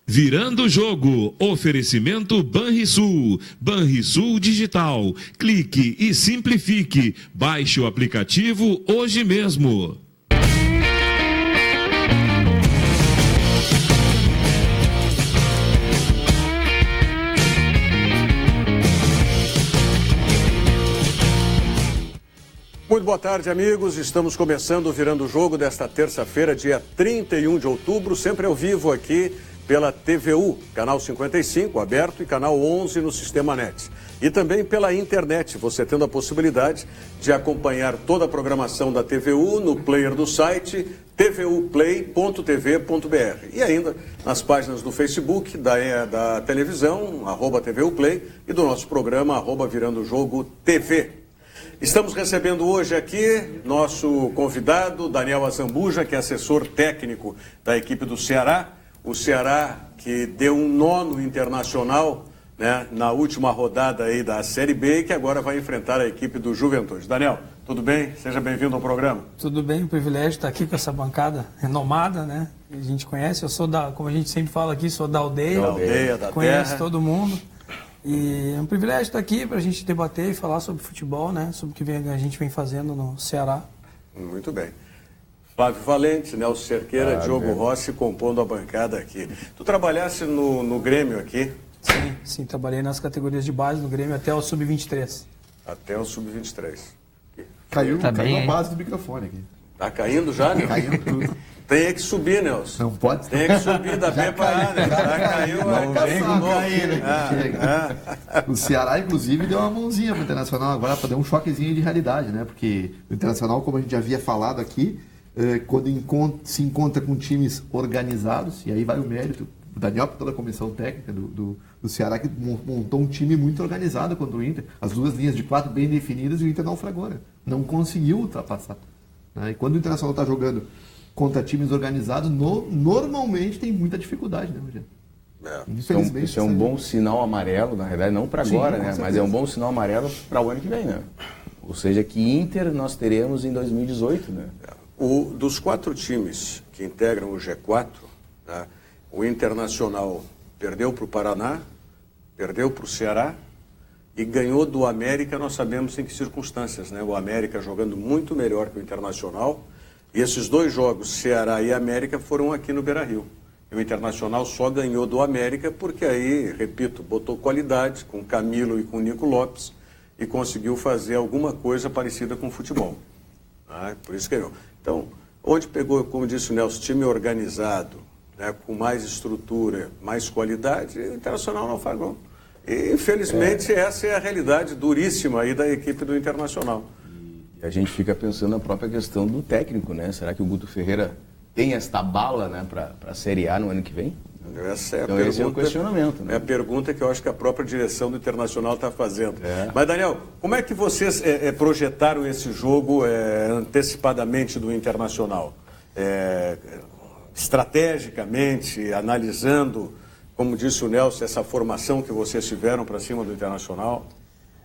Virando o jogo, oferecimento Banrisul, Banrisul Digital. Clique e simplifique. Baixe o aplicativo hoje mesmo. Muito boa tarde, amigos. Estamos começando o Virando o Jogo desta terça-feira, dia 31 de outubro, sempre ao vivo aqui pela TVU, canal 55, aberto, e canal 11 no Sistema NET. E também pela internet, você tendo a possibilidade de acompanhar toda a programação da TVU no player do site tvuplay.tv.br e ainda nas páginas do Facebook, da televisão, @TVUplay, e do nosso programa, @Virando o Jogo TV. Estamos recebendo hoje aqui nosso convidado, Daniel Azambuja, que é assessor técnico da equipe do Ceará. O Ceará que deu um nó no Internacional, né, na última rodada aí da Série B, e que agora vai enfrentar a equipe do Juventude. Daniel, tudo bem? Seja bem-vindo ao programa. Tudo bem, um privilégio estar aqui com essa bancada renomada, né? A gente conhece, eu sou como a gente sempre fala aqui, sou da aldeia. Da aldeia, da conheço terra. todo mundo. E é um privilégio estar aqui para a gente debater e falar sobre futebol, né? Sobre o que a gente vem fazendo no Ceará. Muito bem. Flávio Valente, Nelson Cerqueira, Diogo Rossi compondo a bancada aqui. Tu trabalhasse no Grêmio aqui? Sim, trabalhei nas categorias de base do Grêmio até o Sub-23. Até o Sub-23. Caiu a base do microfone aqui. Tá caindo já, Nelson? Caindo tudo. Tem que subir, Nelson. Não pode? Tem que subir da B para A, né? Já caiu, O Ceará, inclusive, deu uma mãozinha para o Internacional agora para dar um choquezinho de realidade, né? Porque o Internacional, como a gente já havia falado aqui, quando se encontra com times organizados, e aí vai o mérito, o Daniel, toda a comissão técnica do Ceará, que montou um time muito organizado contra o Inter, as duas linhas de 4 bem definidas, e o Inter naufragou, né? Não conseguiu ultrapassar. Né? E quando o Internacional está jogando contra times organizados, normalmente tem muita dificuldade, né, Rogério? Infelizmente, isso é um bom sinal amarelo, na verdade, não para agora, né? Mas é um bom sinal amarelo para o ano que vem, né? Ou seja, que Inter nós teremos em 2018, né? Dos 4 times que integram o G4, né, o Internacional perdeu para o Paraná, perdeu para o Ceará e ganhou do América, nós sabemos em que circunstâncias, né? O América jogando muito melhor que o Internacional. E esses 2 jogos, Ceará e América, foram aqui no Beira-Rio. E o Internacional só ganhou do América porque aí, repito, botou qualidade com Camilo e com Nico Lopes e conseguiu fazer alguma coisa parecida com o futebol. Por isso ganhou. Então, onde pegou, como disse o Nelson, time organizado, né, com mais estrutura, mais qualidade, o Internacional não falhou. E, infelizmente, essa é a realidade duríssima aí da equipe do Internacional. A gente fica pensando na própria questão do técnico, né? Será que o Guto Ferreira tem esta bala, né, para a Série A no ano que vem? Essa é então esse é o questionamento, né? É a pergunta que eu acho que a própria direção do Internacional está fazendo. Mas, Daniel, como é que vocês projetaram esse jogo antecipadamente do Internacional? Estrategicamente, analisando, como disse o Nelson, essa formação que vocês tiveram para cima do Internacional?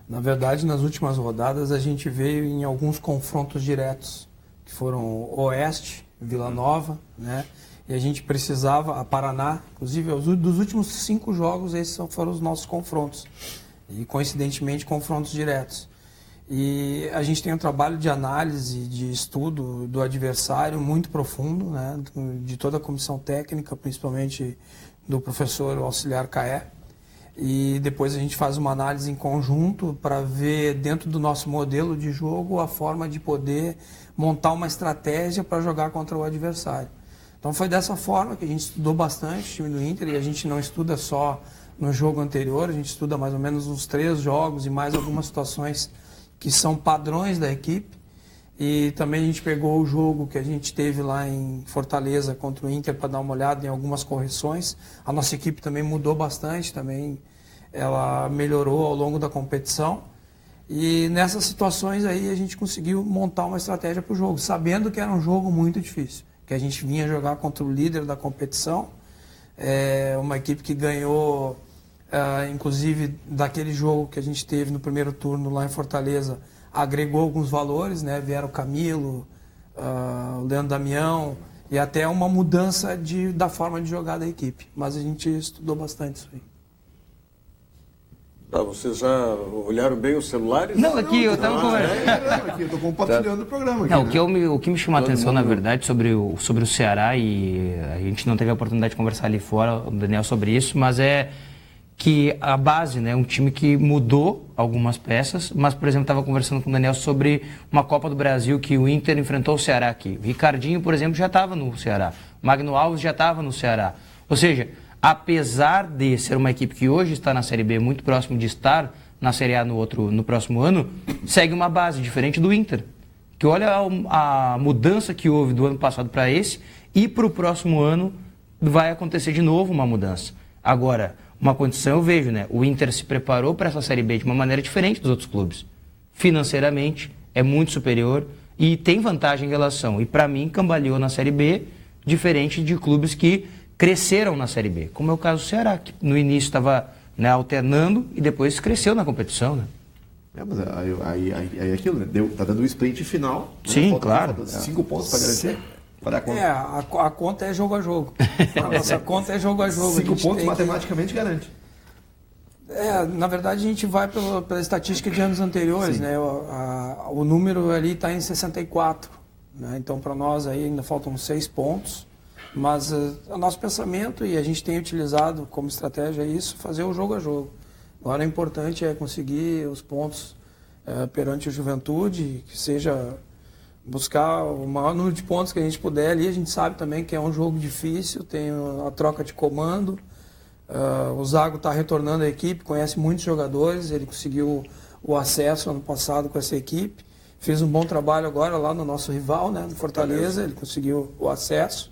Na verdade, nas últimas rodadas, a gente veio em alguns confrontos diretos, que foram Oeste, Vila Nova, né? E a gente precisava, a Paraná, inclusive, dos últimos 5 jogos, esses foram os nossos confrontos. E, coincidentemente, confrontos diretos. E a gente tem um trabalho de análise, de estudo do adversário muito profundo, né? De toda a comissão técnica, principalmente do professor auxiliar Caé. E depois a gente faz uma análise em conjunto para ver, dentro do nosso modelo de jogo, a forma de poder montar uma estratégia para jogar contra o adversário. Então foi dessa forma que a gente estudou bastante o time do Inter, e a gente não estuda só no jogo anterior, a gente estuda mais ou menos uns 3 jogos e mais algumas situações que são padrões da equipe. E também a gente pegou o jogo que a gente teve lá em Fortaleza contra o Inter para dar uma olhada em algumas correções. A nossa equipe também mudou bastante, também ela melhorou ao longo da competição. E nessas situações aí a gente conseguiu montar uma estratégia para o jogo, sabendo que era um jogo muito difícil, que a gente vinha jogar contra o líder da competição, uma equipe que ganhou, inclusive daquele jogo que a gente teve no primeiro turno lá em Fortaleza, agregou alguns valores, né? Vieram o Camilo, o Leandro Damião e até uma mudança da forma de jogar da equipe. Mas a gente estudou bastante isso aí. Vocês já olharam bem os celulares? Não, aqui eu estava conversando. Aqui, eu estou compartilhando o programa. Aqui, Não, né? o que me chamou a atenção, na verdade, sobre o Ceará, e a gente não teve a oportunidade de conversar ali fora, o Daniel, sobre isso, mas é que a base, né, um time que mudou algumas peças, mas, por exemplo, estava conversando com o Daniel sobre uma Copa do Brasil que o Inter enfrentou o Ceará aqui. O Ricardinho, por exemplo, já estava no Ceará. O Magno Alves já estava no Ceará. Ou seja, apesar de ser uma equipe que hoje está na Série B, muito próximo de estar na Série A no próximo ano, segue uma base diferente do Inter. Que olha a mudança que houve do ano passado para esse, e para o próximo ano vai acontecer de novo uma mudança. Agora, uma condição eu vejo, né? O Inter se preparou para essa Série B de uma maneira diferente dos outros clubes. Financeiramente, é muito superior e tem vantagem em relação. E para mim, cambaleou na Série B, diferente de clubes que cresceram na Série B. Como é o caso do Ceará, que no início estava, né, alternando e depois cresceu na competição, né? Mas aí aquilo, né? Tá dando o sprint final. Sim, né? claro. 5 pontos para garantir. A conta é jogo a jogo. A nossa conta é jogo a jogo. 5 pontos matematicamente garante. Na verdade, a gente vai pela estatística de anos anteriores, né? O número ali está em 64. Né? Então, para nós aí ainda faltam 6 pontos. Mas o nosso pensamento, e a gente tem utilizado como estratégia isso, fazer o jogo a jogo. Agora, o importante é conseguir os pontos perante a Juventude, que seja buscar o maior número de pontos que a gente puder ali. A gente sabe também que é um jogo difícil, tem a troca de comando. O Zago está retornando à equipe, conhece muitos jogadores, ele conseguiu o acesso ano passado com essa equipe. Fez um bom trabalho agora lá no nosso rival, né, no Fortaleza, ele conseguiu o acesso.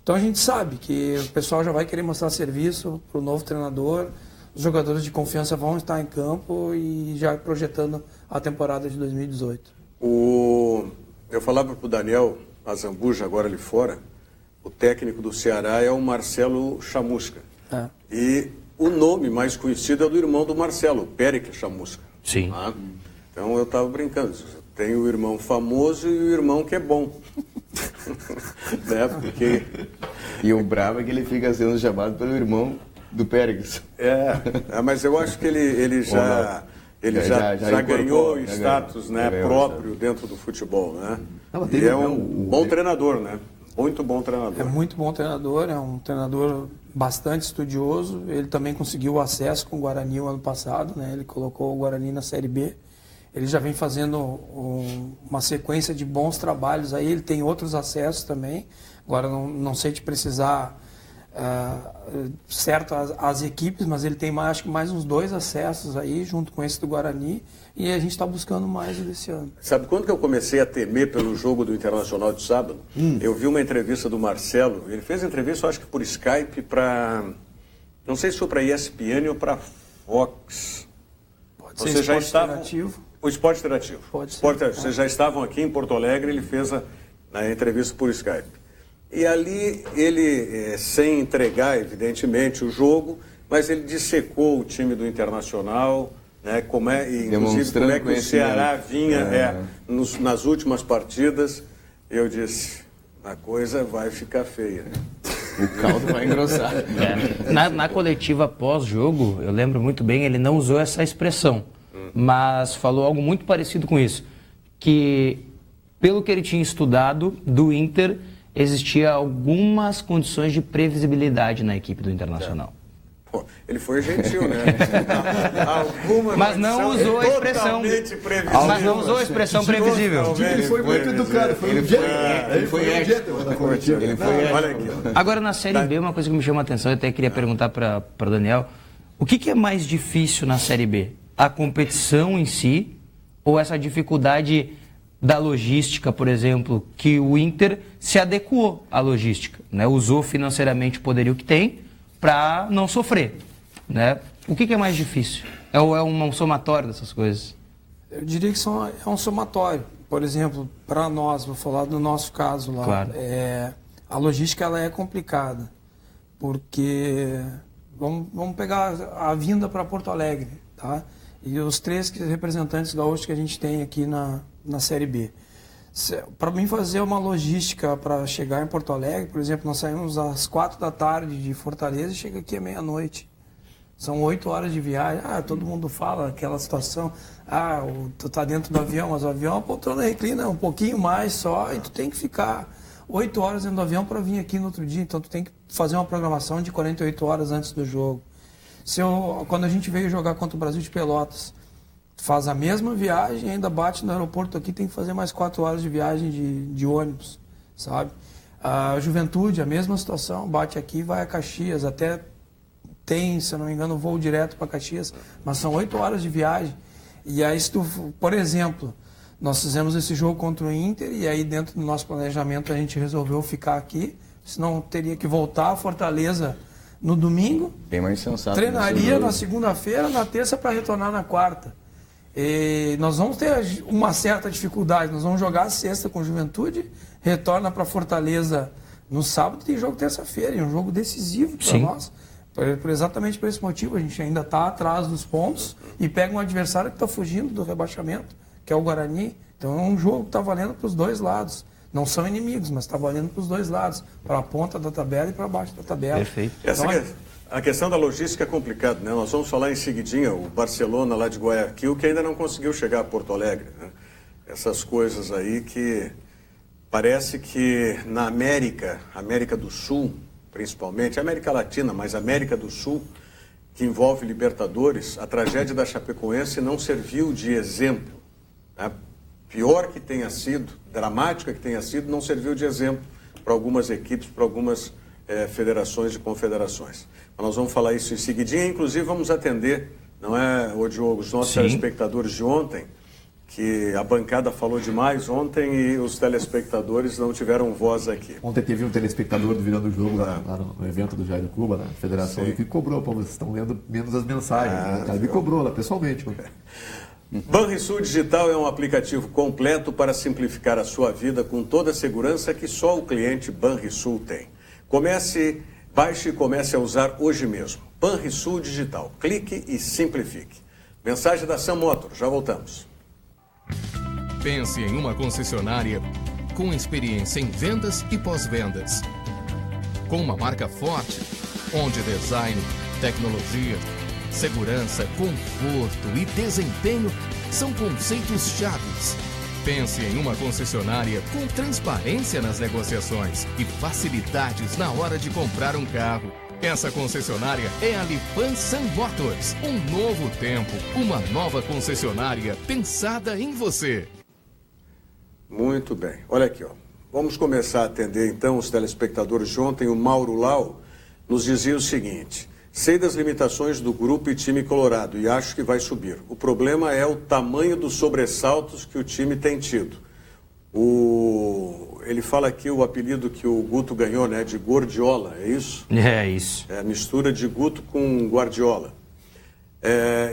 Então a gente sabe que o pessoal já vai querer mostrar serviço para o novo treinador, os jogadores de confiança vão estar em campo e já projetando a temporada de 2018. Eu falava para o Daniel Azambuja, agora ali fora, o técnico do Ceará é o Marcelo Chamusca. E o nome mais conhecido é do irmão do Marcelo, o Péricles Chamusca. Sim. Então eu estava brincando, tem o irmão famoso e o irmão que é bom. Né? Porque... E o bravo é que ele fica sendo chamado pelo irmão do Péricles. Mas eu acho que ele já ganhou status, né, próprio dentro do futebol, né? E é um bom treinador, né? Muito bom treinador. É muito bom treinador, é um treinador bastante estudioso. Ele também conseguiu o acesso com o Guarani o ano passado, né? Ele colocou o Guarani na Série B. Ele já vem fazendo uma sequência de bons trabalhos aí, ele tem outros acessos também. Agora, não sei te precisar certo as equipes, mas ele tem acho que mais uns 2 acessos aí, junto com esse do Guarani, e a gente está buscando mais desse ano. Sabe quando que eu comecei a temer pelo jogo do Internacional de sábado? Eu vi uma entrevista do Marcelo, ele fez entrevista, eu acho que por Skype, para... Não sei se foi para ESPN ou para Fox. Pode ser Esporte Interativo. O Esporte Interativo. Pode ser. Vocês já estavam aqui em Porto Alegre, ele fez a entrevista por Skype. E ali ele, sem entregar, evidentemente, o jogo, mas ele dissecou o time do Internacional, né, inclusive como é que o Ceará vinha nas últimas partidas. Eu disse, a coisa vai ficar feia. Né? O caldo vai engrossar. Na coletiva pós-jogo, eu lembro muito bem, ele não usou essa expressão, mas falou algo muito parecido com isso, que pelo que ele tinha estudado do Inter, existia algumas condições de previsibilidade na equipe do Internacional. Ele foi gentil, né? Mas não usou a expressão. Mas não usou a expressão previsível. Ele foi muito educado. Ele foi ético. Olha aqui. Agora, na Série B, uma coisa que me chama a atenção, eu até queria perguntar para o Daniel, o que é mais difícil na Série B? A competição em si ou essa dificuldade da logística, por exemplo, que o Inter se adequou à logística, né? Usou financeiramente o poderio que tem para não sofrer, né? O que é mais difícil? É um somatório dessas coisas? Eu diria que é um somatório. Por exemplo, para nós, vou falar do nosso caso lá, claro. A logística ela é complicada, porque vamos pegar a vinda para Porto Alegre, tá? E os 3 representantes gaúchos que a gente tem aqui na Série B. Para mim fazer uma logística para chegar em Porto Alegre, por exemplo, nós saímos às 4 da tarde de Fortaleza e chega aqui à meia-noite. São 8 horas de viagem. Todo mundo fala aquela situação. Tu tá dentro do avião, mas o avião, a poltrona reclina um pouquinho mais só e tu tem que ficar 8 horas dentro do avião para vir aqui no outro dia. Então tu tem que fazer uma programação de 48 horas antes do jogo. Quando a gente veio jogar contra o Brasil de Pelotas, faz a mesma viagem, ainda bate no aeroporto aqui, tem que fazer mais 4 horas de viagem de ônibus, sabe? A Juventude, a mesma situação, bate aqui, vai a Caxias, até tem, se eu não me engano, voo direto para Caxias, mas são 8 horas de viagem. E aí, por exemplo, nós fizemos esse jogo contra o Inter e aí dentro do nosso planejamento a gente resolveu ficar aqui, senão teria que voltar a Fortaleza no domingo, bem mais sensato, treinaria na segunda-feira, na terça para retornar na quarta. E nós vamos ter uma certa dificuldade, nós vamos jogar a sexta com Juventude, retorna para Fortaleza no sábado e tem jogo terça-feira, é um jogo decisivo para nós. Exatamente por esse motivo, a gente ainda está atrás dos pontos e pega um adversário que está fugindo do rebaixamento, que é o Guarani. Então é um jogo que está valendo para os dois lados. Não são inimigos, mas está valendo para os dois lados, para a ponta da tabela e para baixo da tabela. Perfeito. A questão da logística é complicada, né? Nós vamos falar em seguidinha, o Barcelona lá de Guayaquil, que ainda não conseguiu chegar a Porto Alegre, né? Essas coisas aí que parece que na América do Sul, principalmente, América Latina, mas América do Sul, que envolve Libertadores, a tragédia da Chapecoense não serviu de exemplo, né? Pior que tenha sido, dramática que tenha sido, não serviu de exemplo para algumas equipes, para algumas federações e confederações. Mas nós vamos falar isso em seguidinha, inclusive vamos atender, não é, ô Diogo, os nossos telespectadores de ontem, que a bancada falou demais ontem e os telespectadores não tiveram voz aqui. Ontem teve um telespectador do Virando o Jogo lá no evento do Jair Cuba, na federação, que cobrou, vocês estão lendo menos as mensagens. Ele me cobrou lá pessoalmente. Banrisul Digital é um aplicativo completo para simplificar a sua vida com toda a segurança que só o cliente Banrisul tem. Baixe e comece a usar hoje mesmo. Banrisul Digital. Clique e simplifique. Mensagem da Sam Motor. Já voltamos. Pense em uma concessionária com experiência em vendas e pós-vendas. Com uma marca forte, onde design, tecnologia, segurança, conforto e desempenho são conceitos chaves. Pense em uma concessionária com transparência nas negociações e facilidades na hora de comprar um carro. Essa concessionária é a Lipan Sam Motors. Um novo tempo, uma nova concessionária pensada em você. Muito bem. Olha aqui, ó. Vamos começar a atender então os telespectadores de ontem. O Mauro Lau nos dizia o seguinte: sei das limitações do grupo e time colorado e acho que vai subir. O problema é o tamanho dos sobressaltos que o time tem tido. Ele fala aqui o apelido que o Guto ganhou, né, de Gordiola, é isso? É isso. É a mistura de Guto com Guardiola.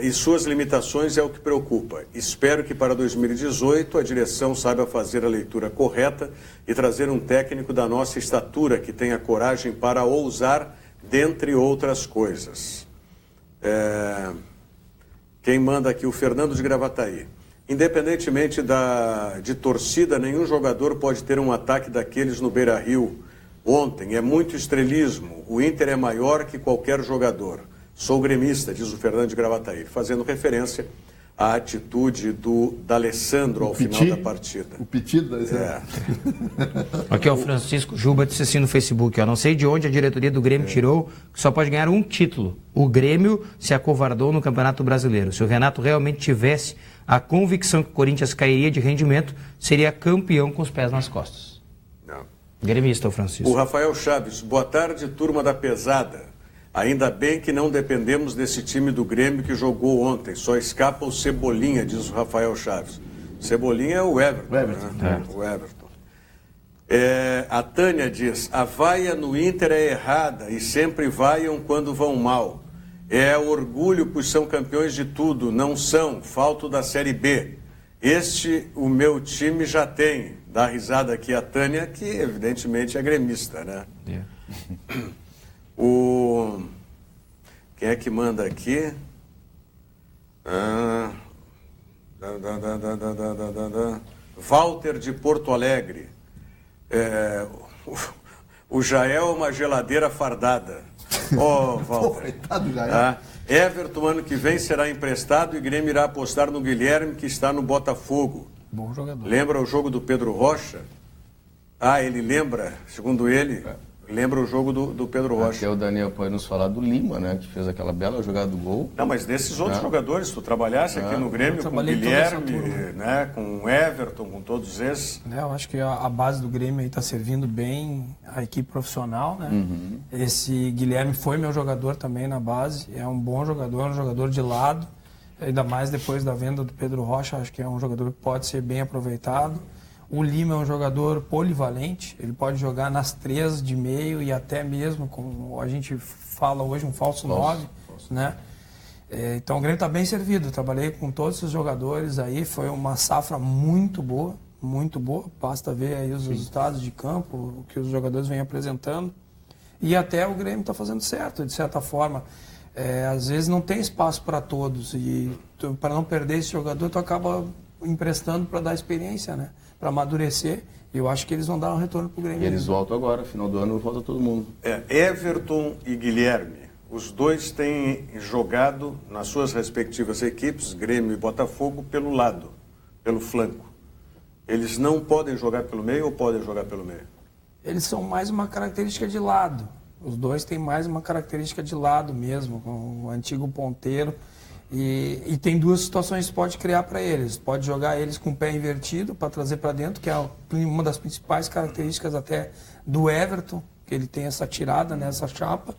E suas limitações é o que preocupa. Espero que para 2018 a direção saiba fazer a leitura correta e trazer um técnico da nossa estatura que tenha coragem para ousar, dentre outras coisas. Quem manda aqui? O Fernando de Gravataí. Independentemente de torcida, nenhum jogador pode ter um ataque daqueles no Beira-Rio. Ontem, é muito estrelismo. O Inter é maior que qualquer jogador. Sou gremista, diz o Fernando de Gravataí, fazendo referência à atitude do D'Alessandro ao final da partida. O pedido da D'Alessandro. Aqui, ó, o Francisco Juba disse assim no Facebook, ó, não sei de onde a diretoria do Grêmio tirou que só pode ganhar um título. O Grêmio se acovardou no Campeonato Brasileiro. Se o Renato realmente tivesse a convicção que o Corinthians cairia de rendimento, seria campeão com os pés nas costas. Não. Gremista, o Francisco. O Rafael Chaves, boa tarde, turma da pesada. Ainda bem que não dependemos desse time do Grêmio que jogou ontem. Só escapa o Cebolinha, diz o Rafael Chaves. Cebolinha é o Everton. Né? O Everton. A Tânia diz, a vaia no Inter é errada e sempre vaiam quando vão mal. É orgulho, pois são campeões de tudo. Não são, falto da Série B. O meu time já tem. Dá risada aqui a Tânia, que evidentemente é gremista, né? Quem é que manda aqui? Walter de Porto Alegre. O Jael é uma geladeira fardada. Ó, Walter. Everton, ano que vem, será emprestado e o Grêmio irá apostar no Guilherme, que está no Botafogo. Bom jogador. Lembra o jogo do Pedro Rocha? Ele lembra, segundo ele, lembra o jogo do Pedro Rocha. Até o Daniel pode nos falar do Lima, né? Que fez aquela bela jogada do gol. Não, mas desses outros jogadores, tu trabalhasse aqui no Grêmio com o Guilherme, né, com o Everton, com todos esses. Eu acho que a base do Grêmio está servindo bem a equipe profissional, né? Esse Guilherme foi meu jogador também na base, é um bom jogador, um jogador de lado, ainda mais depois da venda do Pedro Rocha, acho que é um jogador que pode ser bem aproveitado. O Lima é um jogador polivalente, ele pode jogar nas 3 de meio e até mesmo, como a gente fala hoje, um falso 9, né? Então o Grêmio está bem servido, trabalhei com todos esses jogadores aí, foi uma safra muito boa, basta ver aí os resultados de campo, o que os jogadores vêm apresentando, e até o Grêmio está fazendo certo, de certa forma. Às vezes não tem espaço para todos, e para não perder esse jogador, tu acaba emprestando para dar experiência, né? Para amadurecer, e eu acho que eles vão dar um retorno para o Grêmio. E eles voltam agora, final do ano volta todo mundo. Everton e Guilherme, os dois têm jogado nas suas respectivas equipes, Grêmio e Botafogo, pelo lado, pelo flanco. Eles não podem jogar pelo meio ou podem jogar pelo meio? Eles são mais uma característica de lado. Os dois têm mais uma característica de lado mesmo, com o antigo ponteiro. E tem 2 situações que pode criar para eles. Pode jogar eles com o pé invertido para trazer para dentro, que é uma das principais características até do Everton, que ele tem essa tirada, né, essa chapa.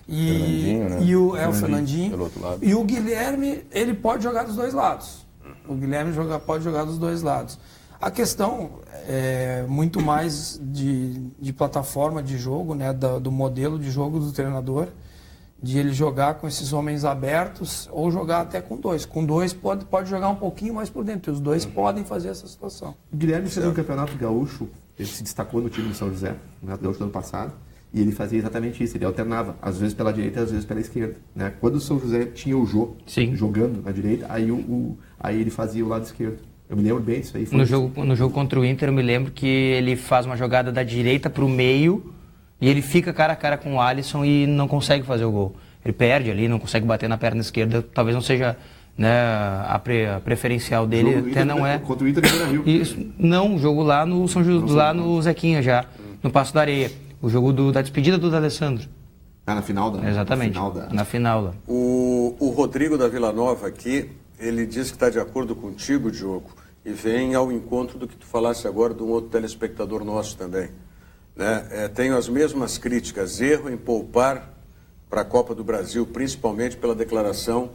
E o Fernandinho. Pelo outro lado. E o Guilherme, ele pode jogar dos 2 lados. O Guilherme pode jogar dos 2 lados. A questão é muito mais de plataforma de jogo, né, do modelo de jogo do treinador, de ele jogar com esses homens abertos ou jogar até com 2. Com 2 pode jogar um pouquinho mais por dentro, e os 2 podem fazer essa situação. O Guilherme fez um campeonato gaúcho, ele se destacou no time do São José, no campeonato gaúcho do ano passado, e ele fazia exatamente isso, ele alternava, às vezes pela direita e às vezes pela esquerda. Né? Quando o São José tinha o Jô jogando na direita, aí ele fazia o lado esquerdo. Eu me lembro bem disso aí. No jogo contra o Inter, eu me lembro que ele faz uma jogada da direita para o meio, e ele fica cara a cara com o Alisson e não consegue fazer o gol. Ele perde ali, não consegue bater na perna esquerda, talvez não seja, né, a preferencial dele, até não é. Contra o Inter do Rio. Isso, não, o jogo lá no São José, lá no Zequinha já, no Passo da Areia. O jogo da despedida do D'Alessandro. Na final da... Exatamente, na final da... O Rodrigo da Vila Nova aqui, ele diz que está de acordo contigo, Diogo, e vem ao encontro do que tu falasse agora de um outro telespectador nosso também. Né? Tenho as mesmas críticas, erro em poupar para a Copa do Brasil, principalmente pela declaração,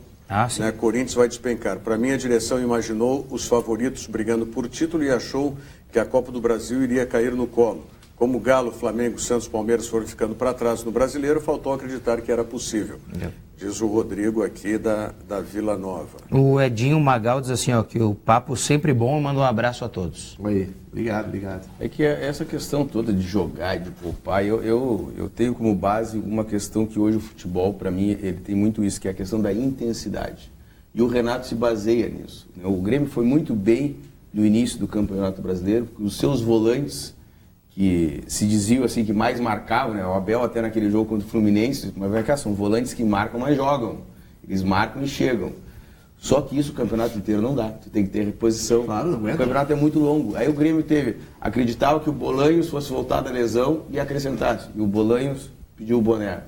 né, Corinthians vai despencar. Para mim, a direção imaginou os favoritos brigando por título e achou que a Copa do Brasil iria cair no colo. Como Galo, Flamengo, Santos, Palmeiras foram ficando para trás no Brasileiro, faltou acreditar que era possível. Diz o Rodrigo aqui da Vila Nova. O Edinho Magal diz assim, ó, que o papo sempre bom, manda um abraço a todos. Oi, obrigado. É que essa questão toda de jogar e de poupar, eu tenho como base uma questão que hoje o futebol, para mim, ele tem muito isso, que é a questão da intensidade. E o Renato se baseia nisso. O Grêmio foi muito bem no início do Campeonato Brasileiro, porque os seus volantes, que se diziam assim, que mais marcavam, né? O Abel até naquele jogo contra o Fluminense, mas vai cá, são volantes que marcam, mas jogam. Eles marcam e chegam. Só que isso o campeonato inteiro não dá. Tu tem que ter reposição. Claro, não é. O campeonato é muito longo. Aí o Grêmio acreditava que o Bolanhos fosse voltar da lesão e acrescentasse. E o Bolanhos pediu o boné.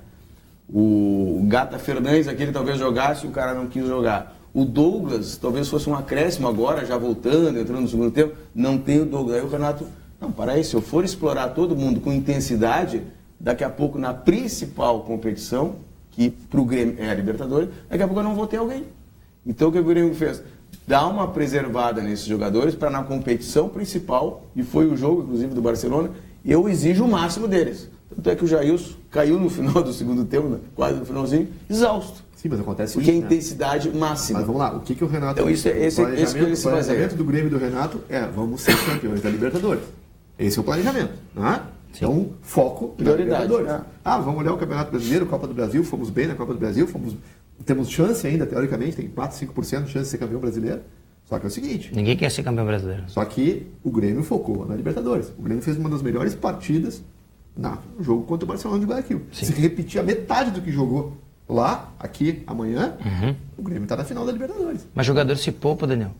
O Gata Fernandes, aquele talvez jogasse e o cara não quis jogar. O Douglas talvez fosse um acréscimo agora, já voltando, entrando no segundo tempo. Não tem o Douglas. Aí o Renato... Não, para aí, se eu for explorar todo mundo com intensidade, daqui a pouco na principal competição, que para o Grêmio é a Libertadores, daqui a pouco eu não vou ter alguém. Então o que o Grêmio fez? Dá uma preservada nesses jogadores para na competição principal, e foi o jogo, inclusive, do Barcelona, eu exijo o máximo deles. Tanto é que o Jailson caiu no final do segundo tempo, né? Quase no finalzinho, exausto. Sim, mas acontece porque isso, é intensidade máxima. Mas vamos lá, o que o Renato... Então isso que ele se baseia. O planejamento do Grêmio e do Renato é, vamos ser campeões da Libertadores. Esse é o planejamento, não é? Então, foco na Libertadores. Vamos olhar o Campeonato Brasileiro, Copa do Brasil, fomos bem na Copa do Brasil, temos chance ainda, teoricamente, tem 4, 5% de chance de ser campeão brasileiro. Só que é o seguinte... Ninguém quer ser campeão brasileiro. Só que o Grêmio focou na Libertadores. O Grêmio fez uma das melhores partidas no jogo contra o Barcelona de Guayaquil. Sim. Se repetir a metade do que jogou lá, aqui, amanhã, o Grêmio está na final da Libertadores. Mas jogador se poupa, Daniel?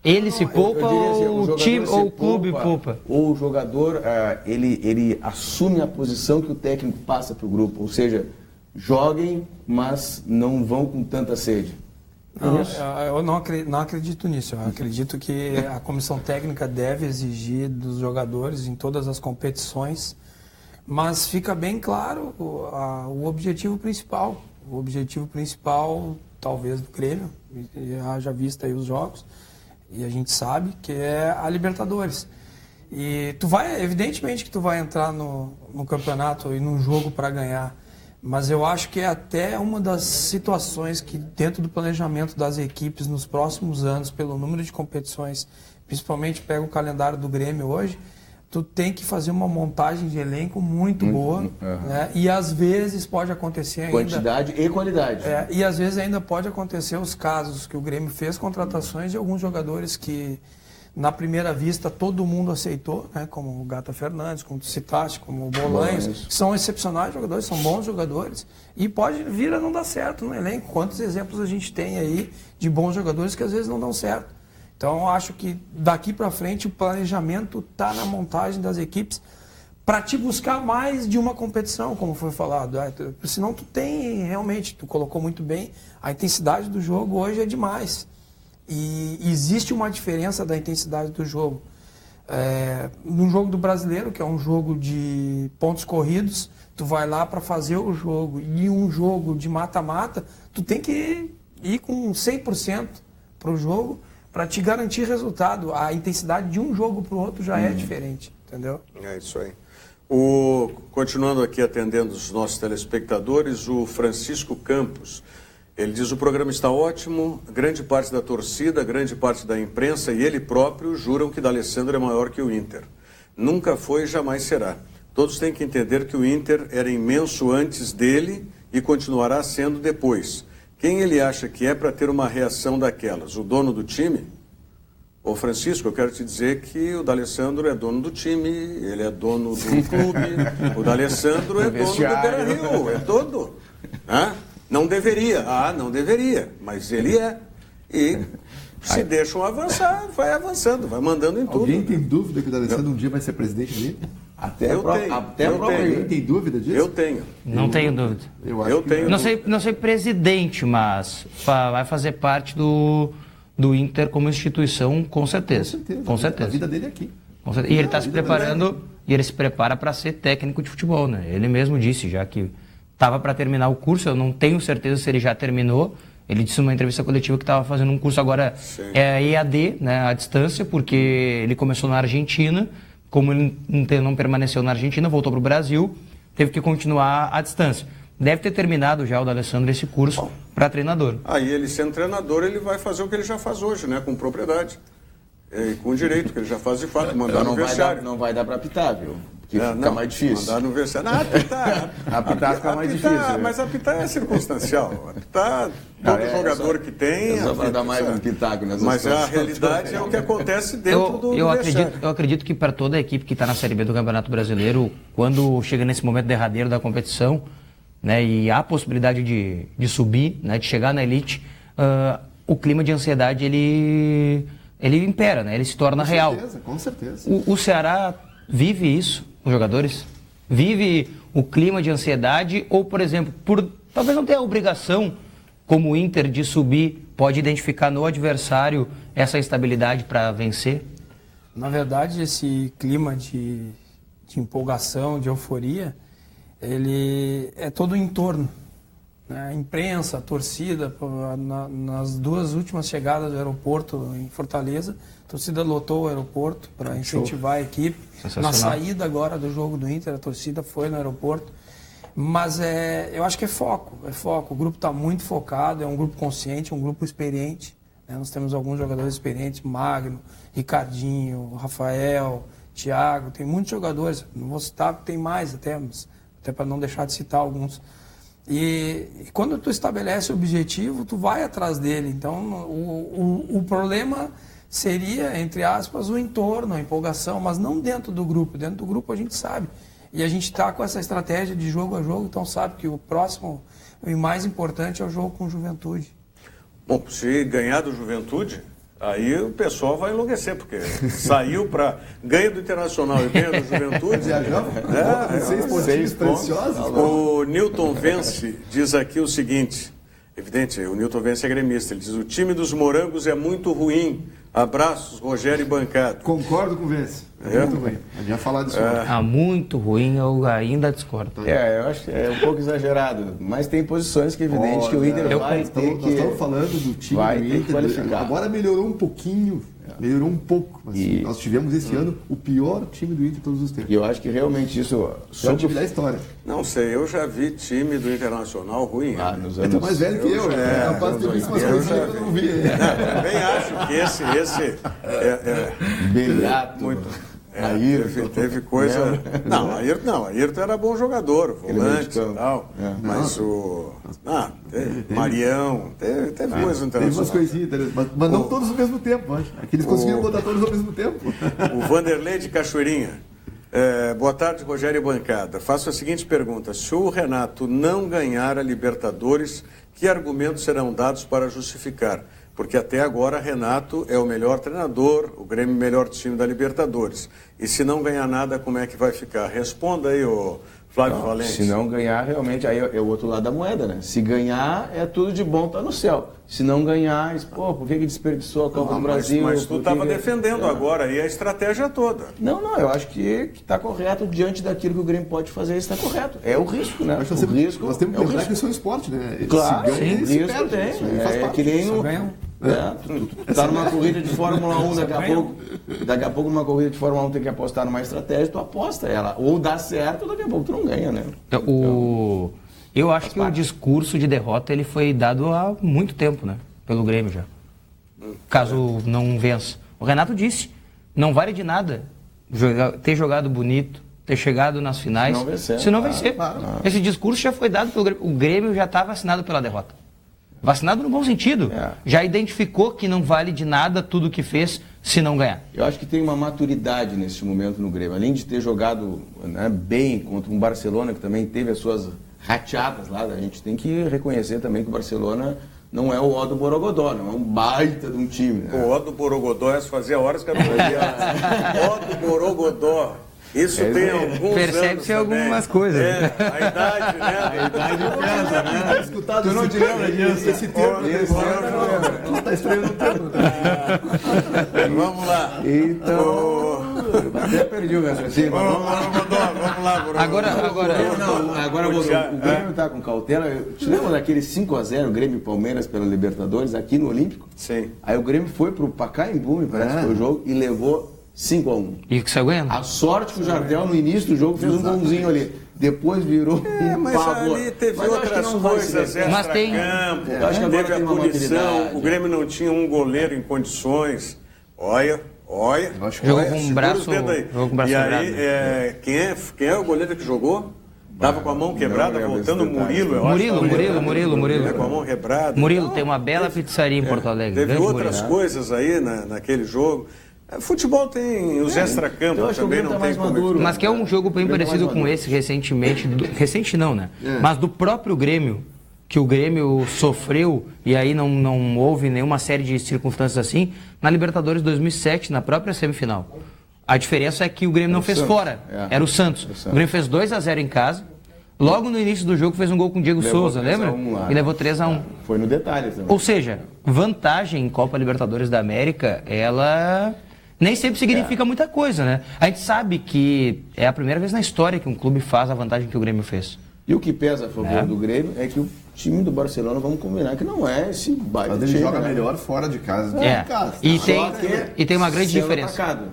Ele se poupa assim, ou o time ou o clube poupa? Ou o jogador, ele assume a posição que o técnico passa para o grupo. Ou seja, joguem, mas não vão com tanta sede. Eu não acredito nisso. Eu acredito que a comissão técnica deve exigir dos jogadores em todas as competições, mas fica bem claro o objetivo principal. O objetivo principal, talvez, do Grêmio, já visto aí os jogos, e a gente sabe que é a Libertadores. E evidentemente que tu vai entrar no campeonato e num jogo para ganhar, mas eu acho que é até uma das situações que, dentro do planejamento das equipes nos próximos anos, pelo número de competições, principalmente pega o calendário do Grêmio hoje, tu tem que fazer uma montagem de elenco muito boa, né? E às vezes pode acontecer ainda... Quantidade e qualidade. E às vezes ainda pode acontecer os casos que o Grêmio fez contratações de alguns jogadores que, na primeira vista, todo mundo aceitou, né? Como o Gata Fernandes, como tu citaste, como o Bolanhos, que são excepcionais jogadores, são bons jogadores, e pode vir a não dar certo no elenco. Quantos exemplos a gente tem aí de bons jogadores que às vezes não dão certo? Então, eu acho que daqui para frente o planejamento está na montagem das equipes para te buscar mais de uma competição, como foi falado. Senão tu tem, realmente, tu colocou muito bem, a intensidade do jogo hoje é demais. E existe uma diferença da intensidade do jogo. No jogo do Brasileiro, que é um jogo de pontos corridos, tu vai lá para fazer o jogo. E um jogo de mata-mata, tu tem que ir com 100% para o jogo, para te garantir resultado. A intensidade de um jogo para o outro já é diferente, entendeu? É isso aí. Continuando aqui atendendo os nossos telespectadores, o Francisco Campos, ele diz: o programa está ótimo, grande parte da torcida, grande parte da imprensa e ele próprio juram que D'Alessandro é maior que o Inter. Nunca foi e jamais será. Todos têm que entender que o Inter era imenso antes dele e continuará sendo depois. Quem ele acha que é para ter uma reação daquelas? O dono do time? Ô Francisco, eu quero te dizer que o D'Alessandro é dono do time, ele é dono do clube, o D'Alessandro é dono do Beira-Rio, é todo. Não deveria, não deveria, mas ele é. E se deixam avançar, vai avançando, vai mandando em tudo. Alguém tem dúvida que o D'Alessandro um dia vai ser presidente dele? Eu tenho. Alguém tem dúvida disso? Eu tenho. Não tenho dúvida. Eu tenho. Não sei presidente, mas vai fazer parte do Inter como instituição, com certeza. Com certeza. A vida dele é aqui. E ele está se preparando, e ele se prepara para ser técnico de futebol, né? Ele mesmo disse já que estava para terminar o curso, eu não tenho certeza se ele já terminou. Ele disse numa entrevista coletiva que estava fazendo um curso agora EAD, né, à distância, porque ele começou na Argentina. Como ele não permaneceu na Argentina, voltou para o Brasil, teve que continuar à distância. Deve ter terminado já o D'Alessandro esse curso para treinador. Aí ele sendo treinador, ele vai fazer o que ele já faz hoje, né? Com propriedade. Com direito, que ele já faz de fato, mandar no vestiário. Não vai dar para apitar, viu? Porque fica mais difícil. Mandar no vestiário. Apitar fica mais difícil. Mas apitar é circunstancial. Apitar, todo jogador que tem... Só para dar mais um pitaco nessas Mas a realidade é o que acontece dentro do vestiário. Eu acredito que para toda a equipe que está na Série B do Campeonato Brasileiro, quando chega nesse momento derradeiro da competição, né, e há a possibilidade de subir, né, de chegar na elite, o clima de ansiedade ele impera, né, ele se torna real. Com certeza. O Ceará vive isso, os jogadores? Vive o clima de ansiedade ou, por exemplo, talvez não tenha a obrigação, como o Inter, de subir, pode identificar no adversário essa instabilidade para vencer? Na verdade, esse clima de empolgação, de euforia, ele é todo o entorno. A imprensa, a torcida, nas duas últimas chegadas do aeroporto em Fortaleza, a torcida lotou o aeroporto para incentivar a equipe. Na saída agora do jogo do Inter, a torcida foi no aeroporto. Mas eu acho que é foco. O grupo está muito focado, é um grupo consciente, um grupo experiente. Nós temos alguns jogadores experientes, Magno, Ricardinho, Rafael, Thiago, tem muitos jogadores. Não vou citar, tem mais até para não deixar de citar alguns. E quando tu estabelece o objetivo, tu vai atrás dele. Então, o problema seria, entre aspas, o entorno, a empolgação, mas não dentro do grupo. Dentro do grupo a gente sabe. E a gente está com essa estratégia de jogo a jogo, então sabe que o próximo e mais importante é o jogo com o Juventude. Bom, se ganhar do Juventude, aí o pessoal vai enlouquecer, porque saiu para ganha do Internacional e ganha do Juventude. Viajamos. 6 pontos preciosos. O Newton Vence diz aqui o seguinte, evidente, o Newton Vence é gremista, ele diz: o time dos morangos é muito ruim. Abraços, Rogério e bancada. Concordo com o Vence. Muito ruim. A gente vai falar disso. Muito ruim, eu ainda discordo. Eu acho que é um pouco exagerado, mas tem posições que é evidente que o Inter vai ter que... Nós estamos falando do time vai do ter que Inter. qualificar. Agora melhorou um pouquinho. Melhorou um pouco. Mas nós tivemos esse ano o pior time do Inter de todos os tempos. E eu acho que realmente isso... É o time da história. Não sei, eu já vi time do Internacional ruim. Nos Ele é mais velho que eu, né? Capaz de ter visto umas coisinhas que eu não vi. Também acho que esse Beirato, muito... Ayrton. Teve coisa... Não, Ayrton era bom jogador, volante e tal. Mas o... Marião, teve coisa no Teve umas Internacional. coisinhas interessantes, mas não todos ao mesmo tempo. Acho. Aqui eles conseguiram botar todos ao mesmo tempo. O Vanderlei de Cachoeirinha. Boa tarde, Rogério e bancada. Faço a seguinte pergunta: se o Renato não ganhar a Libertadores, que argumentos serão dados para justificar? Porque até agora Renato é o melhor treinador, o Grêmio melhor time da Libertadores. E se não ganhar nada, como é que vai ficar? Responda aí, ô Flávio Valente. Se não ganhar, realmente, aí é o outro lado da moeda, né? Se ganhar, é tudo de bom, tá no céu. Se não ganhar, por que desperdiçou a Copa do Brasil? Mas tu estava defendendo agora aí a estratégia toda. Não, eu acho que está correto diante daquilo que o Grêmio pode fazer, está correto. É o risco, né? Mas o risco nós temos que é o lembrar risco. que isso é um esporte, né? Claro, se ganha, sim, se risco perde. tem. Isso aí faz parte. Que nem Só no... ganham. Tu tá numa corrida de Fórmula 1, daqui a pouco numa corrida de Fórmula 1 tem que apostar numa estratégia, tu aposta ela. Ou dá certo, ou daqui a pouco tu não ganha, né? Eu acho que o discurso de derrota ele foi dado há muito tempo, né? Pelo Grêmio já. Caso não vença. O Renato disse, não vale de nada ter jogado bonito, ter chegado nas finais, se não vencer. Esse discurso já foi dado pelo Grêmio. O Grêmio já está vacinado pela derrota. Vacinado no bom sentido. Já identificou que não vale de nada tudo o que fez se não ganhar. Eu acho que tem uma maturidade nesse momento no Grêmio. Além de ter jogado bem contra um Barcelona, que também teve as suas rateadas lá, a gente tem que reconhecer também que o Barcelona não é o ó do Borogodó, não é um baita de um time. Né? O ó do Borogodó, fazia horas que eu não ouvia. Ó do Borogodó. Isso tem alguns percebe-se algumas coisas. A idade, né? A idade pesa, né? Tu não te lembra disso? Esse termo tu está estranhando o termo. Vamos lá. Então... Até perdi o raciocínio. Vamos lá, Borogodó. Agora o Grêmio está com cautela. Te lembra daquele 5-0, o Grêmio e Palmeiras pela Libertadores, aqui no Olímpico? Sim. Aí o Grêmio foi pro Pacaembu, me parece que foi o jogo, e levou 5-1. E que saiu ganhando? A sorte que o Jardel no início do jogo fez um golzinho ali. Depois virou mas pavor. ali teve outras coisas, Mas tem... campo, Eu acho que agora teve tem a uma punição, maturidade. o Grêmio não tinha um goleiro em condições. Olha. Jogou com um braço, jogou com o braço quebrado. Quem é o goleiro que jogou? Tava com a mão quebrada, voltando o Murilo, eu acho. Murilo. Com a mão quebrada. Murilo tem uma bela pizzaria em Porto Alegre. Teve outras coisas aí naquele jogo. Futebol tem os extracampos também, não tem como... Mas que é um jogo bem parecido com esse recentemente. Recente não, né? Mas do próprio Grêmio, que o Grêmio sofreu e aí não houve nenhuma série de circunstâncias assim, na Libertadores 2007, na própria semifinal. A diferença é que o Grêmio não fez fora, era o Santos. O Grêmio fez 2-0 em casa, logo no início do jogo fez um gol com o Diego Souza, lembra? E levou 3-1. Foi no detalhe também. Ou seja, vantagem em Copa Libertadores da América, ela... nem sempre significa muita coisa, né? A gente sabe que é a primeira vez na história que um clube faz a vantagem que o Grêmio fez. E o que pesa a favor do Grêmio é que o time do Barcelona, vamos combinar, que não é esse baita time. Mas ele joga melhor fora de casa. E tem uma grande diferença. Atacado.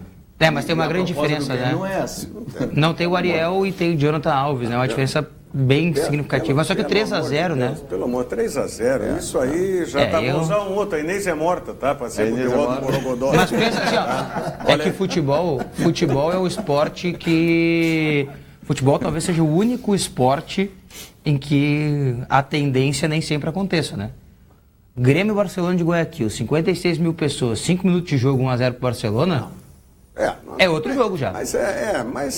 Mas tem uma grande diferença, né? Não é assim. Não tem o Ariel e tem o Jonathan Alves, né? Uma diferença bem significativa. Só que 3-0, né? Pelo amor, 3-0. Isso aí já tá bom. Usar um outro. A Inês é morta, tá? Pra ser o do Borogodó. Mas pensa assim, ó. É que futebol é o esporte que Futebol talvez seja o único esporte em que a tendência nem sempre aconteça, né? Grêmio e Barcelona de Guayaquil, 56 mil pessoas, 5 minutos de jogo, 1-0 pro Barcelona. É outro jogo já. Mas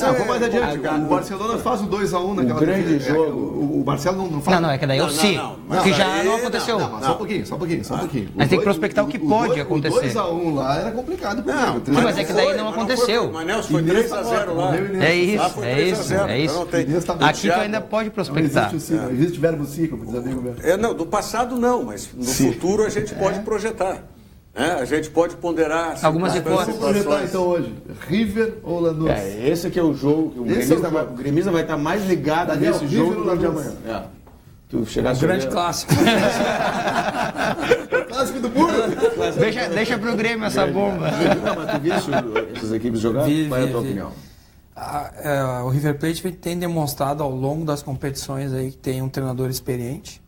vamos mais adiante. O Barcelona faz o 2-1 naquela... O grande jogo. O Barcelona não faz... Não, é que daí é o sim, que já não aconteceu. Não, só um pouquinho. Mas tem que prospectar o que pode acontecer. O 2-1 lá era complicado. Mas é que daí não aconteceu. Mas Nelson, foi 3-0 lá. É isso. Aqui tu ainda pode prospectar. Não existe verbo sim, como diz amigo meu. Não, do passado não, mas no futuro a gente pode projetar. A gente pode ponderar algumas hipóteses. Vamos projetar então hoje, River ou Lanús? Esse aqui é o jogo. O gremista vai estar mais ligado nesse jogo do que amanhã. Tu chegasse Grande clássico. Clássico do burro. Deixa pro Grêmio essa bomba. Mas tu viste essas equipes jogar? Qual é a tua opinião? O River Plate tem demonstrado ao longo das competições aí que tem um treinador experiente,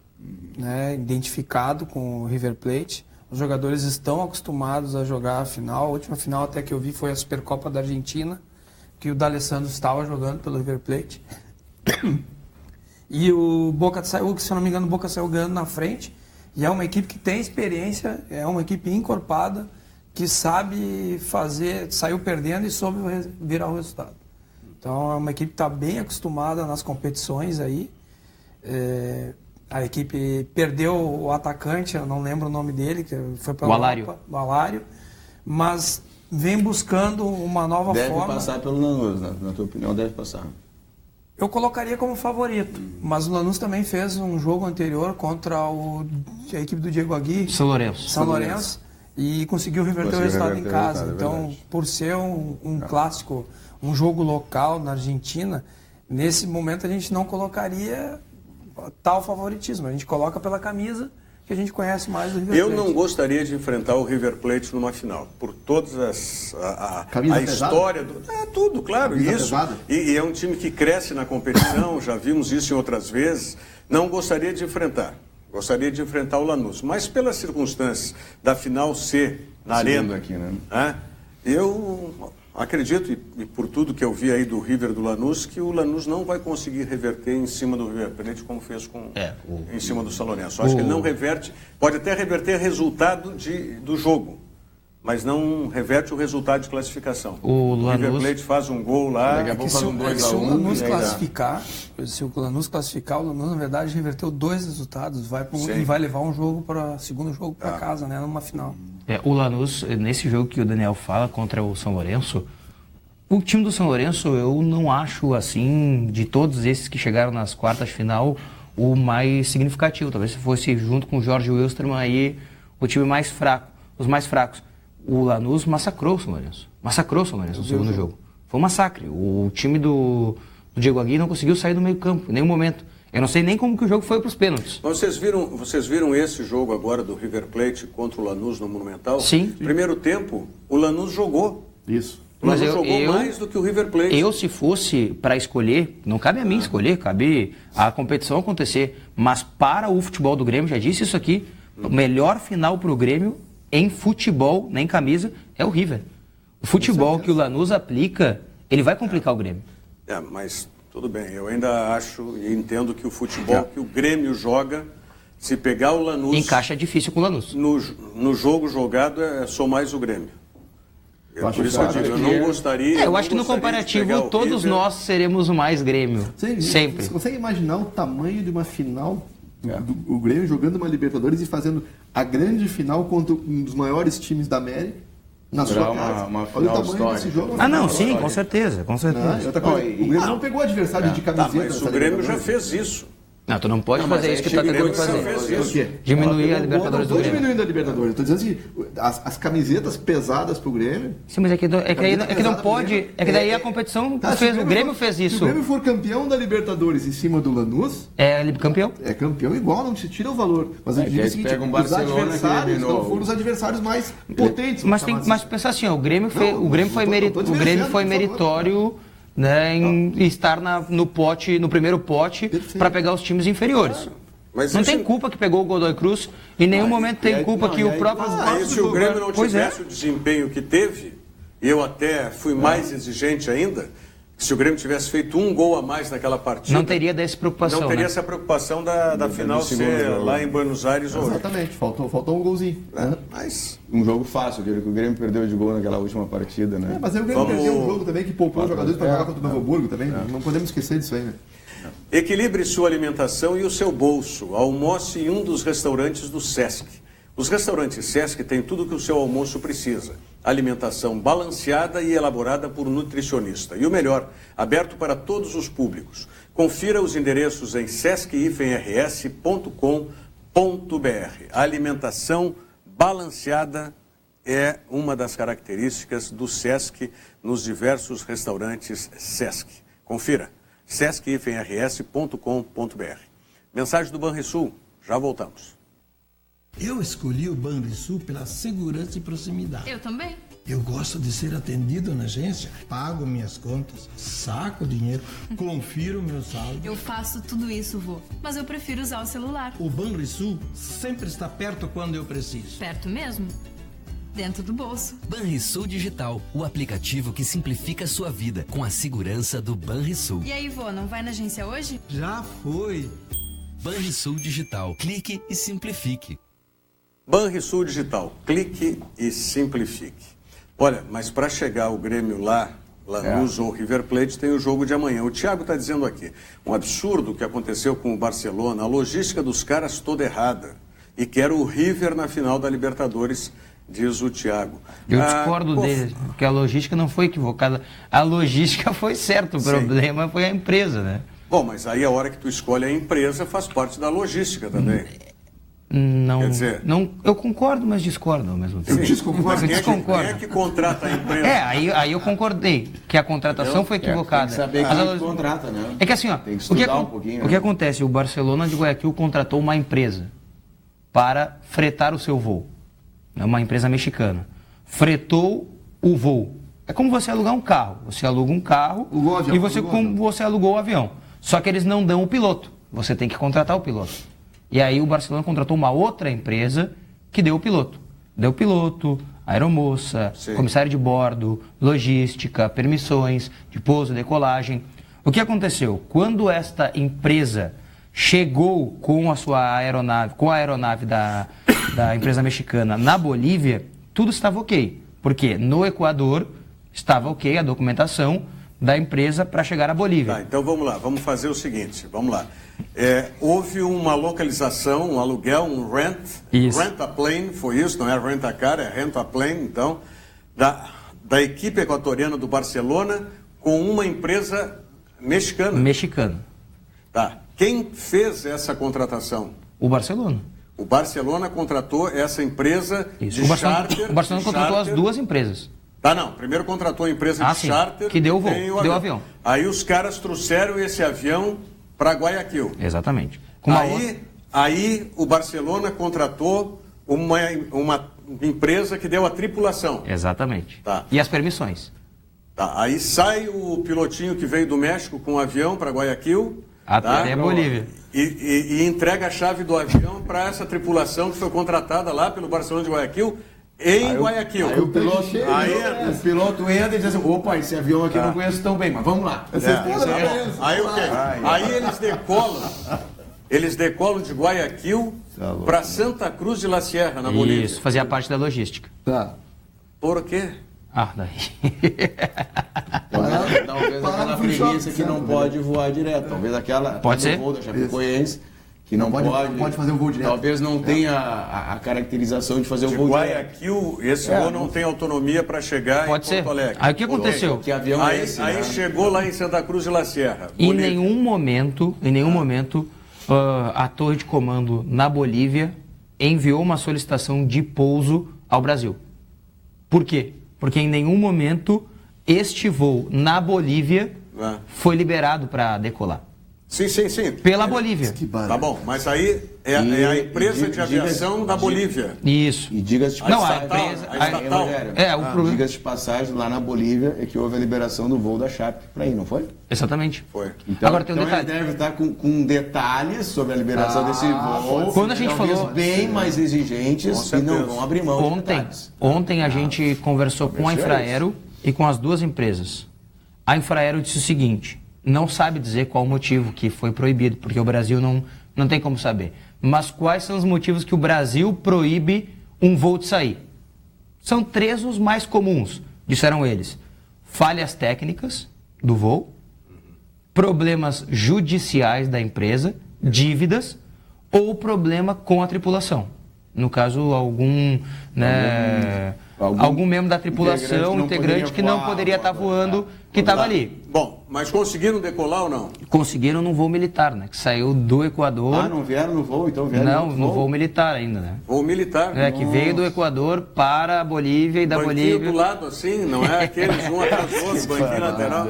né, identificado com o River Plate. Os jogadores estão acostumados a jogar a final. A última final até que eu vi foi a Supercopa da Argentina, que o D'Alessandro estava jogando pelo River Plate. E o Boca saiu, se eu não me engano, o Boca saiu ganhando na frente. E é uma equipe que tem experiência, é uma equipe encorpada, que sabe fazer, saiu perdendo e soube virar o resultado. Então é uma equipe que está bem acostumada nas competições aí. A equipe perdeu o atacante, eu não lembro o nome dele, que foi para o Alário, mas vem buscando uma nova forma. Deve passar pelo Lanús, né? Na tua opinião, deve passar. Eu colocaria como favorito, mas o Lanús também fez um jogo anterior contra a equipe do Diego Aguirre, São Lourenço, e conseguiu reverter o resultado em casa. Então, por ser um clássico, um jogo local na Argentina, nesse momento a gente não colocaria tal favoritismo. A gente coloca pela camisa que a gente conhece mais do River Plate. Eu não gostaria de enfrentar o River Plate numa final, por todas a história do... tudo, claro, camisa isso. E é um time que cresce na competição, já vimos isso em outras vezes. Não gostaria de enfrentar. Gostaria de enfrentar o Lanús. Mas pelas circunstâncias da final ser na Arena, aqui, né? Eu acredito, e por tudo que eu vi aí do River do Lanús, que o Lanús não vai conseguir reverter em cima do River Plate como fez em cima do São Lourenço. Acho que ele não reverte, pode até reverter resultado do jogo, mas não reverte o resultado de classificação. O River Plate faz um gol lá, daqui a pouco faz um 2-1. Se o Lanús classificar, o Lanús na verdade reverteu 2 resultados, e vai levar um jogo para segundo jogo para casa, né, numa final. O Lanús, nesse jogo que o Daniel fala contra o São Lourenço, o time do São Lourenço eu não acho, assim, de todos esses que chegaram nas quartas de final, o mais significativo. Talvez se fosse junto com o Jorge Wilstermann aí o time mais fraco, os mais fracos. O Lanús massacrou o São Lourenço. No segundo jogo. Foi um massacre. O time do Diego Aguirre não conseguiu sair do meio campo, em nenhum momento. Eu não sei nem como que o jogo foi para os pênaltis. Vocês viram esse jogo agora do River Plate contra o Lanús no Monumental? Sim. Primeiro tempo, o Lanús jogou. Isso. O Lanús jogou mais do que o River Plate. Eu, se fosse para escolher, não cabe a mim escolher, cabe a competição acontecer. Mas para o futebol do Grêmio, já disse isso aqui, o melhor final para o Grêmio em futebol, nem camisa, é o River. O futebol que o Lanús aplica, ele vai complicar o Grêmio. Mas... Tudo bem, eu ainda acho e entendo que o futebol que o Grêmio joga, se pegar o Lanús... Encaixa difícil com o Lanús. No jogo jogado, sou mais o Grêmio. Por isso eu não gostaria... Eu acho que no comparativo, todos nós seremos o mais Grêmio. Sempre. Você consegue imaginar o tamanho de uma final, o Grêmio jogando uma Libertadores e fazendo a grande final contra um dos maiores times da América? Na sua casa. Olha o tamanho desse jogo. Não, sim, com certeza. O Grêmio não pegou adversário de camiseta. Mas o Grêmio já fez isso. Não, tu não pode fazer isso que tu tentou fazer. Diminuir a Libertadores do Grêmio. Não estou diminuindo a Libertadores. Estou dizendo assim, as camisetas pesadas pro Grêmio... Sim, mas é que não pode... É que daí a competição fez... O Grêmio fez isso. Se o Grêmio for campeão da Libertadores em cima do Lanús... É campeão. É campeão igual, não se tira o valor. Mas eu digo o seguinte, os adversários não foram os adversários mais potentes. Mas pensar assim, o Grêmio foi meritório... Né, em estar no primeiro pote para pegar os times inferiores. Mas não tem culpa que pegou o Godoy Cruz, em nenhum momento tem culpa que o próprio... Se o Grêmio não tivesse o desempenho que teve, e eu até fui mais exigente ainda, Se o Grêmio tivesse feito um gol a mais naquela partida... Não teria dessa preocupação, Não teria, né? essa preocupação da final ser lá em Buenos Aires hoje. Exatamente, faltou um golzinho. Mas... Um jogo fácil, aquele que o Grêmio perdeu de gol naquela última partida, né? Mas aí o Grêmio perdeu um jogo também que poupou os jogadores para jogar contra o Novo Hamburgo também. Não podemos esquecer disso aí, né? Equilibre sua alimentação e o seu bolso. Almoce em um dos restaurantes do Sesc. Os restaurantes Sesc têm tudo que o seu almoço precisa. Alimentação balanceada e elaborada por nutricionista. E o melhor, aberto para todos os públicos. Confira os endereços em sesc-rs.com.br. A alimentação balanceada é uma das características do Sesc nos diversos restaurantes Sesc. Confira, sesc-rs.com.br. Mensagem do Banrisul, já voltamos. Eu escolhi o Banrisul pela segurança e proximidade. Eu também. Eu gosto de ser atendido na agência, pago minhas contas, saco dinheiro, confiro meu saldo. Eu faço tudo isso, vô, mas eu prefiro usar o celular. O Banrisul sempre está perto quando eu preciso. Perto mesmo? Dentro do bolso. Banrisul Digital, o aplicativo que simplifica a sua vida com a segurança do Banrisul. E aí, vô, não vai na agência hoje? Já foi. Banrisul Digital, clique e simplifique. Banrisul Digital, clique e simplifique. Olha, mas para chegar o Grêmio lá Lanús ou River Plate, tem o jogo de amanhã. O Thiago está dizendo aqui, um absurdo que aconteceu com o Barcelona, a logística dos caras toda errada. E quero o River na final da Libertadores, diz o Thiago. Eu discordo dele, porque a logística não foi equivocada. A logística foi certa, o problema foi a empresa, né? Bom, mas aí a hora que tu escolhe a empresa faz parte da logística também. Não, Quer dizer... não, eu concordo, mas discordo ao mesmo tempo. Mas quem é que contrata a empresa? Aí eu concordei que a contratação foi equivocada. Tem que saber quem contrata, né? É que assim, ó, tem que estudar um pouquinho, o que acontece? O Barcelona de Guayaquil contratou uma empresa para fretar o seu voo. É uma empresa mexicana. Fretou o voo. É como você alugar um carro. Você aluga um carro e você alugou o avião. Só que eles não dão o piloto. Você tem que contratar o piloto. E aí o Barcelona contratou uma outra empresa que deu o piloto. Deu piloto, aeromoça, comissário de bordo, logística, permissões de pouso, decolagem. O que aconteceu? Quando esta empresa chegou com a sua aeronave, com a aeronave da empresa mexicana na Bolívia, tudo estava ok. Porque no Equador estava ok a documentação da empresa para chegar à Bolívia. Tá, então vamos lá, vamos fazer o seguinte, vamos lá. Houve uma localização, um aluguel, um rent a plane, foi isso, não é rent a car, é rent a plane, então, da equipe equatoriana do Barcelona com uma empresa mexicana. Mexicana. Tá, quem fez essa contratação? O Barcelona. O Barcelona contratou essa empresa de charter. O Barcelona contratou as duas empresas. Tá, não. Primeiro contratou a empresa de charter. Que deu o voo, deu o avião. Aí os caras trouxeram esse avião para Guayaquil. Exatamente. Aí o Barcelona contratou uma empresa que deu a tripulação. Exatamente. Tá. E as permissões. Tá. Aí sai o pilotinho que veio do México com o avião para Guayaquil. Até a Bolívia. E entrega a chave do avião para essa tripulação que foi contratada lá pelo Barcelona de Guayaquil. Em Guayaquil. Aí o piloto entra e diz assim, opa, esse avião aqui eu não conheço tão bem, mas vamos lá. Aí o quê? Aí eles decolam de Guayaquil para Santa Cruz de la Sierra, na Bolívia. Isso, fazia parte da logística. Tá. Por quê? Daí. Talvez aquela preguiça que não pode voar direto. Talvez aquela... Pode ser. Voo da Chapecoense, que não pode fazer um voo direto. Talvez não tenha a caracterização de fazer um voo direto. Guayaquil, esse voo não tem autonomia para chegar em Porto Alegre. Aí o que aconteceu? Que avião é esse, aí chegou lá em Santa Cruz de la Sierra. Em nenhum momento, a torre de comando na Bolívia enviou uma solicitação de pouso ao Brasil. Por quê? Porque em nenhum momento este voo na Bolívia foi liberado para decolar. Sim. Pela Bolívia. Tá bom, mas aí é a empresa de aviação da Bolívia. Isso. E diga-se de passagem... Diga-se de passagem, lá na Bolívia é que houve a liberação do voo da Chape para ir, não foi? Exatamente. Foi. Então, agora tem um detalhe. Ele deve estar com detalhes sobre a liberação desse voo. Quando a gente falou... bem mais exigentes e não vão abrir mão de detalhes. Ontem a gente conversou com a Infraero e com as duas empresas. A Infraero disse o seguinte, não sabe dizer qual o motivo que foi proibido, porque o Brasil não tem como saber. Mas quais são os motivos que o Brasil proíbe um voo de sair? São 3 os mais comuns, disseram eles. Falhas técnicas do voo, problemas judiciais da empresa, dívidas ou problema com a tripulação. No caso, algum membro da tripulação, integrante que não poderia estar voando, que estava ali. Bom, mas conseguiram decolar ou não? Conseguiram num voo militar, né? Que saiu do Equador. Ah, não vieram no voo, então vieram no voo militar ainda, né? Voo militar? Que veio do Equador para a Bolívia e da Bolívia. Bolívia. Do lado assim, não é aqueles um atrás do outro, banquinho lateral.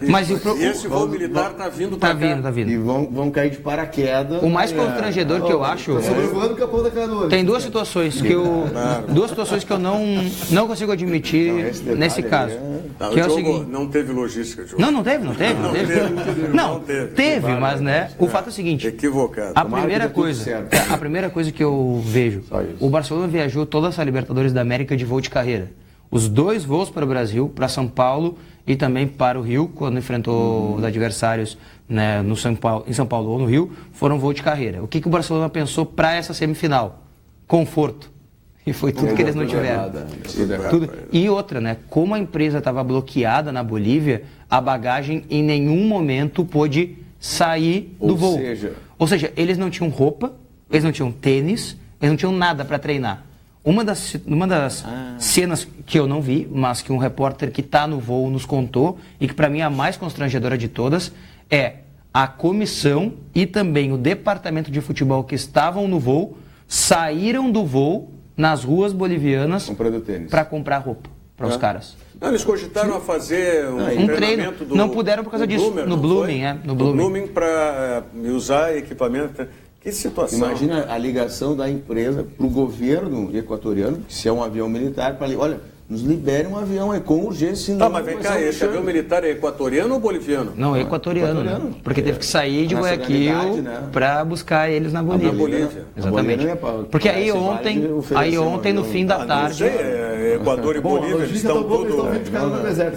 Mas e esse voo militar está vindo para cá. Tá vindo. E vão cair de paraquedas. O mais constrangedor que eu acho... Sobrevoando o Capão da Canoa. Tem duas situações que eu não consigo admitir nesse caso. Não, que é o jogo seguinte... não teve logística, Diogo. Não teve. Não, teve, mas né, o fato é o seguinte. Equivocado. A primeira coisa que eu vejo, o Barcelona viajou toda essa Libertadores da América de voo de carreira. Os 2 voos para o Brasil, para São Paulo e também para o Rio, quando enfrentou os adversários, né, em São Paulo ou no Rio, foram voo de carreira. O que o Barcelona pensou para essa semifinal? Conforto. E foi tudo que eles não tiveram. Tudo. E outra, né? Como a empresa estava bloqueada na Bolívia, a bagagem em nenhum momento pôde sair do voo. Ou seja, eles não tinham roupa, eles não tinham tênis, eles não tinham nada para treinar. Uma das cenas que eu não vi, mas que um repórter que está no voo nos contou, e que para mim é a mais constrangedora de todas, é a comissão e também o departamento de futebol que estavam no voo, saíram do voo nas ruas bolivianas para comprar roupa para os caras. Não, eles cogitaram a fazer um treinamento treino. Não puderam por causa disso. No Blooming, No Blooming para usar equipamento. Que situação. Imagina a ligação da empresa para o governo equatoriano, que se é um avião militar, para ali, olha, nos libere um avião aí com urgência. Tá, mas vem cá, esse avião militar é equatoriano ou boliviano? Não, é equatoriano. Né? Porque teve que sair de Guayaquil para buscar eles na Bolívia. Na Bolívia. Exatamente. Porque aí ontem no fim da tarde... Não sei, Equador e Bolívia, eles estão tudo...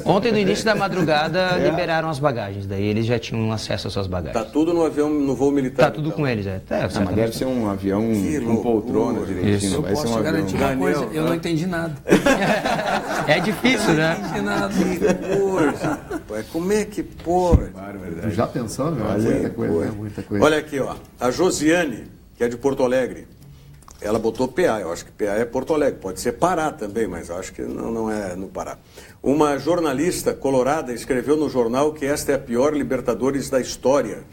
Ontem, no início da madrugada, liberaram as bagagens. Daí eles já tinham acesso às suas bagagens. Tá tudo no avião, no voo militar? Tá tudo então com eles, mas deve ser um avião com poltrona direitinho. Eu posso garantir uma coisa, eu não entendi nada. É difícil, né? Como é que pode? Já pensando? Muita coisa. Olha aqui, ó. A Josiane, que é de Porto Alegre, ela botou PA. Eu acho que PA é Porto Alegre. Pode ser Pará também, mas eu acho que não é no Pará. Uma jornalista colorada escreveu no jornal que esta é a pior Libertadores da história.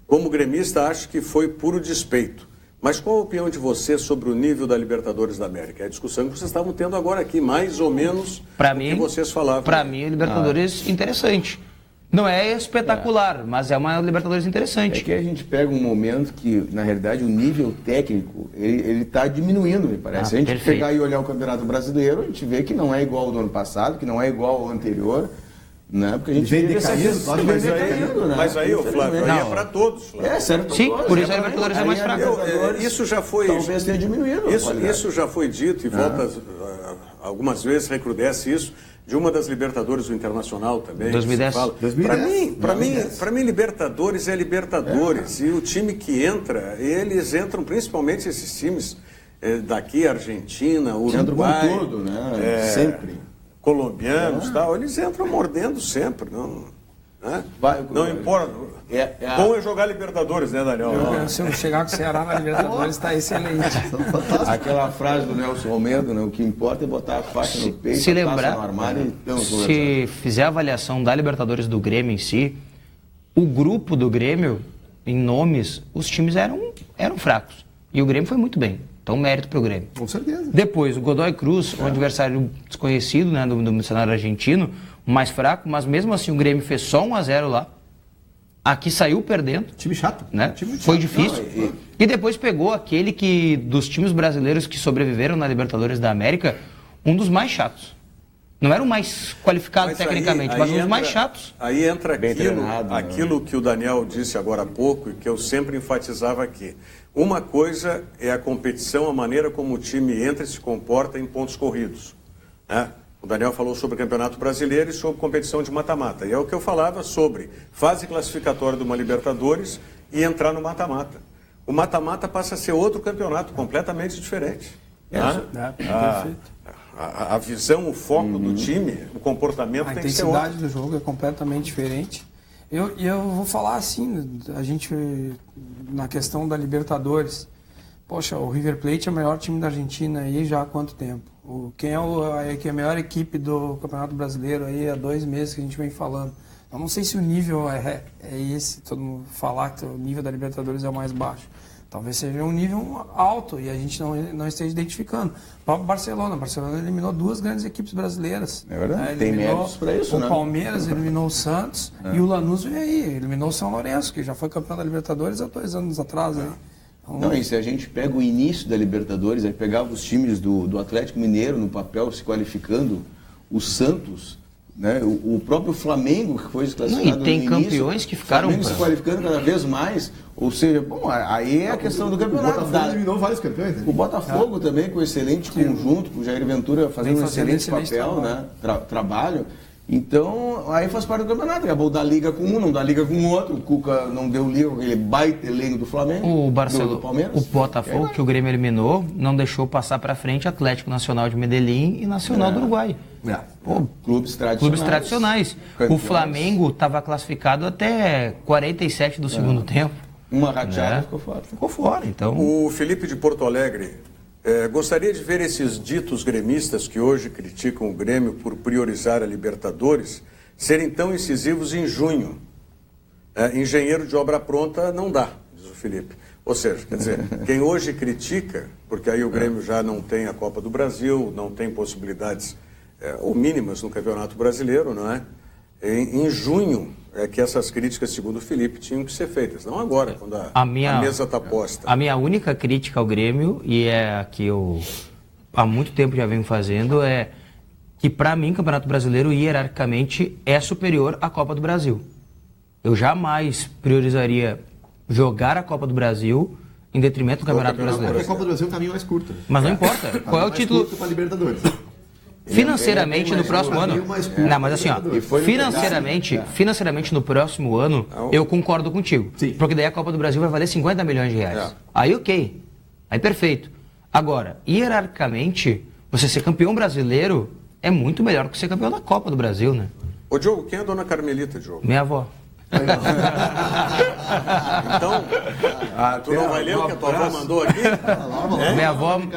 Como gremista, acho que foi puro despeito. Mas qual a opinião de você sobre o nível da Libertadores da América? É a discussão que vocês estavam tendo agora aqui, mais ou menos o que vocês falavam. Para mim, a Libertadores interessante. Não é espetacular, mas é uma Libertadores interessante. É que a gente pega um momento que, na realidade, o nível técnico, ele está diminuindo, me parece. Se a gente pegar e olhar o Campeonato Brasileiro, a gente vê que não é igual ao do ano passado, que não é igual ao anterior. Né? Porque a gente vem decaindo, mas aí, Flávio, aí é para todos. Flávio. É, certo. Sim, por isso a Libertadores é mais fraca. Isso já foi... Talvez tenha diminuído. Isso já foi dito e volta algumas vezes, recrudesce isso, de uma das Libertadores do Internacional também. 2010. Para mim, Libertadores é Libertadores. E o time que entra, eles entram, principalmente esses times daqui, Argentina, Uruguai. Entram com tudo, né? Sempre. Colombianos e tal, eles entram mordendo sempre, não, né? Não importa. Bom é jogar Libertadores, né, Daniel? Se eu chegar com o Ceará na Libertadores, está excelente. Aquela frase do Nelson Romero, né? O que importa é botar a faixa no peito, se lembrar, no armário se fizer a avaliação da Libertadores do Grêmio em si, o grupo do Grêmio, em nomes, os times eram fracos. E o Grêmio foi muito bem. Então, mérito para o Grêmio. Com certeza. Depois, o Godoy Cruz, um adversário desconhecido, né, do cenário argentino, mais fraco, mas mesmo assim o Grêmio fez só 1-0 lá. Aqui saiu perdendo. Time chato. Né? Foi difícil. E depois pegou aquele que, dos times brasileiros que sobreviveram na Libertadores da América, um dos mais chatos. Não era o mais qualificado tecnicamente, mas um dos mais chatos. Aí entra aquilo que o Daniel disse agora há pouco e que eu sempre enfatizava aqui. Uma coisa é a competição, a maneira como o time entra e se comporta em pontos corridos. Né? O Daniel falou sobre o Campeonato Brasileiro e sobre competição de mata-mata. E é o que eu falava sobre fase classificatória de uma Libertadores e entrar no mata-mata. O mata-mata passa a ser outro campeonato completamente diferente. A visão, o foco do time, o comportamento tem que ser outro. A intensidade do jogo é completamente diferente. Eu vou falar assim, a gente, na questão da Libertadores, poxa, o River Plate é o melhor time da Argentina aí já há quanto tempo? Quem é a melhor equipe do Campeonato Brasileiro aí há 2 meses que a gente vem falando. Eu não sei se o nível é esse, todo mundo falar que o nível da Libertadores é o mais baixo. Talvez seja um nível alto e a gente não esteja identificando. O próprio Barcelona. O Barcelona eliminou 2 grandes equipes brasileiras. É verdade, tem méritos para isso, né? O Palmeiras eliminou o Santos e o Lanús veio aí, eliminou o São Lourenço, que já foi campeão da Libertadores há 2 anos atrás. Aí. Então, não, e se a gente pega o início da Libertadores, aí pegava os times do Atlético Mineiro no papel se qualificando, o Santos, né, o próprio Flamengo que foi desclassificado. E tem no campeões início, que ficaram Flamengo se qualificando cada vez mais, ou seja, bom, aí é a questão do campeonato. O Botafogo eliminou vários campeões. Né? O Botafogo também com excelente conjunto, com o Jair Ventura fazendo um excelente papel, né, trabalho. Então, aí faz parte do campeonato. Acabou da liga com um, não dá liga com o outro. O Cuca não deu liga com aquele baita elenco do Flamengo. O Barcelona, do Palmeiras. o Botafogo, que o Grêmio eliminou, não deixou passar para frente Atlético Nacional de Medellín e Nacional do Uruguai. Clubes tradicionais. O Flamengo estava classificado até 47 do segundo tempo. Uma rateada ficou fora. Então... O Felipe de Porto Alegre gostaria de ver esses ditos gremistas que hoje criticam o Grêmio por priorizar a Libertadores serem tão incisivos em junho. Engenheiro de obra pronta não dá, diz o Felipe. Ou seja, quer dizer, quem hoje critica, porque aí o Grêmio já não tem a Copa do Brasil, não tem possibilidades ou mínimas no Campeonato Brasileiro, não é? Em junho é que essas críticas, segundo o Felipe, tinham que ser feitas. Não agora, quando a mesa está posta. A minha única crítica ao Grêmio, e é a que eu há muito tempo já venho fazendo, é que, para mim, o Campeonato Brasileiro, hierarquicamente, é superior à Copa do Brasil. Eu jamais priorizaria jogar a Copa do Brasil em detrimento do Campeonato Brasileiro. Porque a Copa do Brasil é um caminho mais curto. Mas não importa. Qual é o título? Para Libertadores. Financeiramente, no próximo ano... Não, mas assim, ó, financeiramente no próximo ano, eu concordo contigo. Sim. Porque daí a Copa do Brasil vai valer 50 milhões de reais. Aí ok. Aí perfeito. Agora, hierarquicamente, você ser campeão brasileiro é muito melhor que ser campeão da Copa do Brasil, né? Ô, Diogo, quem é a dona Carmelita, Diogo? Minha avó. Então, tu não vai ler o que a tua avó mandou aqui?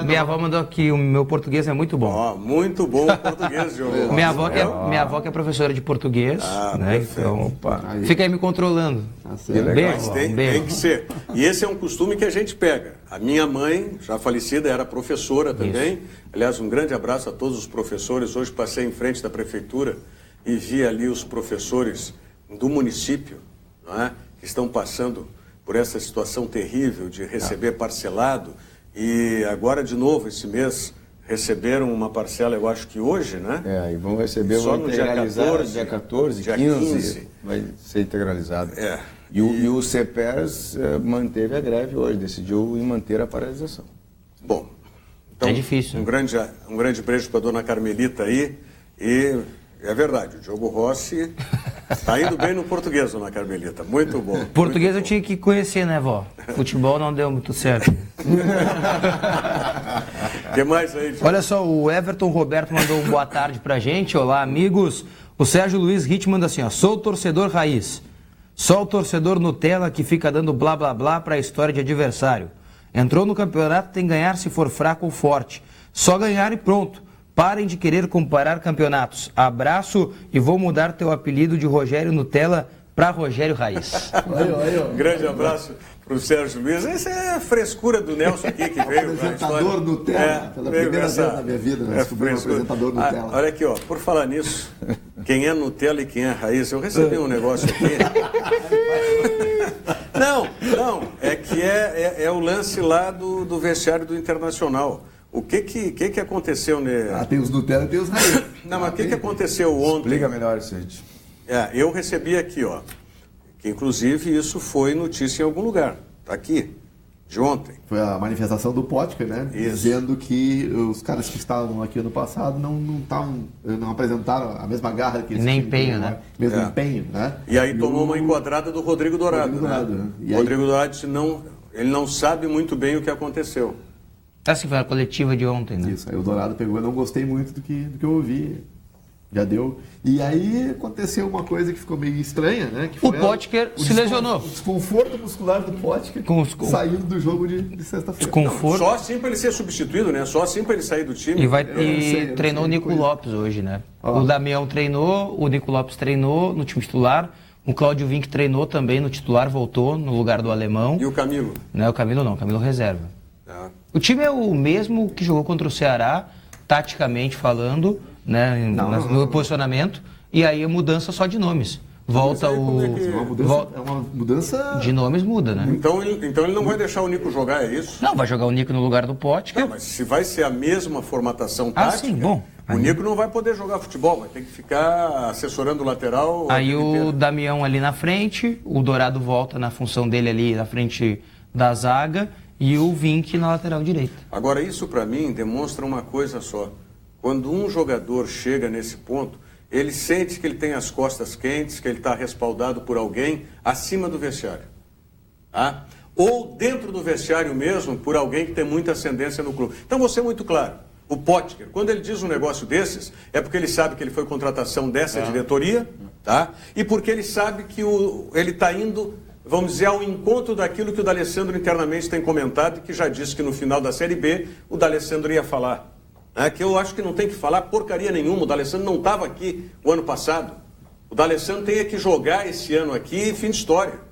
Minha avó mandou aqui, o meu português é muito bom. Muito bom o português, Diogo. Minha avó que é professora de português, né? Então, fica aí me controlando. Mas tem que ser. E esse é um costume que a gente pega. A minha mãe, já falecida, era professora também. Isso. Aliás, um grande abraço a todos os professores. Hoje passei em frente da prefeitura e vi ali os professores do município, não é? Que estão passando por essa situação terrível de receber parcelado e agora de novo esse mês receberam uma parcela, eu acho que hoje, né? E vão receber só no dia 14, dia 14, dia 15 vai ser integralizado. E o CEPERS manteve a greve hoje, decidiu em manter a paralisação. Bom, então, é difícil. Um grande beijo para a dona Carmelita aí e é verdade, o Diogo Rossi está indo bem no português, dona Carmelita. Muito bom. Português muito eu tinha que conhecer, né, vó? Futebol não deu muito certo. O que mais aí, Diogo? Olha só, o Everton Roberto mandou um boa tarde pra gente. Olá, amigos. O Sérgio Luiz Ritt manda assim, ó. Sou torcedor raiz. Só o torcedor Nutella que fica dando blá blá blá pra história de adversário. Entrou no campeonato, tem que ganhar se for fraco ou forte. Só ganhar e pronto. Parem de querer comparar campeonatos. Abraço e vou mudar teu apelido de Rogério Nutella para Rogério Raiz. Grande abraço para o Sérgio Luiz. Essa é a frescura do Nelson aqui que veio. Apresentador Nutella. Pela primeira vez na minha vida, né? Descobri um apresentador Nutella. Olha aqui, ó, por falar nisso, quem é Nutella e quem é Raiz, eu recebi um negócio aqui. Não, é que é o lance lá do vestiário do Internacional. O que aconteceu, né? Tem os Nutella e tem os Raiz. Não, mas o que aconteceu ontem? Explica melhor isso, gente. Eu recebi aqui, ó, que inclusive isso foi notícia em algum lugar. Tá aqui. de ontem. Foi a manifestação do Potker, né? Isso. Dizendo que os caras que estavam aqui ano passado não apresentaram a mesma garra que eles Nem tinham, empenho, né? Mesmo empenho, né? E aí tomou uma enquadrada do Rodrigo Dourado. né? E O Rodrigo Dourado disse ele não sabe muito bem o que aconteceu. Assim, foi a coletiva de ontem, né? Isso, aí o Dourado pegou, eu não gostei muito do que eu ouvi. Já deu. E aí aconteceu uma coisa que ficou meio estranha, né? Que O Potker se lesionou. O desconforto muscular do Potker saindo do jogo de sexta-feira. Desconforto. Só assim para ele ser substituído, né? Só assim para ele sair do time. E treinou o Nico Lopes hoje, né? O Damião treinou, o Nico Lopes treinou no time titular. O Cláudio Vinck treinou também no titular, voltou no lugar do alemão. E o Camilo? Não, o Camilo não, o Camilo reserva. Ah. O time é o mesmo que jogou contra o Ceará, taticamente falando, né, no posicionamento, e aí a mudança só de nomes. Volta o... É uma mudança... De nomes muda, né? Então ele não vai deixar o Nico jogar, é isso? Não, vai jogar o Nico no lugar do Potker. Não, mas se vai ser a mesma formatação tática, sim, bom. o Nico não vai poder jogar futebol, vai ter que ficar assessorando o lateral. Aí o Damião ali na frente, o Dourado volta na função dele ali na frente da zaga e o Vinck na lateral direita. Agora, isso para mim demonstra uma coisa só. Quando um jogador chega nesse ponto, ele sente que ele tem as costas quentes, que ele está respaldado por alguém acima do vestiário. Tá? Ou dentro do vestiário mesmo, por alguém que tem muita ascendência no clube. Então, vou ser muito claro. O Potker, quando ele diz um negócio desses, é porque ele sabe que ele foi contratação dessa diretoria, tá? E porque ele sabe que ele está indo, vamos dizer, ao encontro daquilo que o D'Alessandro internamente tem comentado e que já disse que no final da Série B o D'Alessandro ia falar. Que eu acho que não tem que falar porcaria nenhuma. O D'Alessandro não estava aqui o ano passado. O D'Alessandro tem que jogar esse ano aqui e fim de história.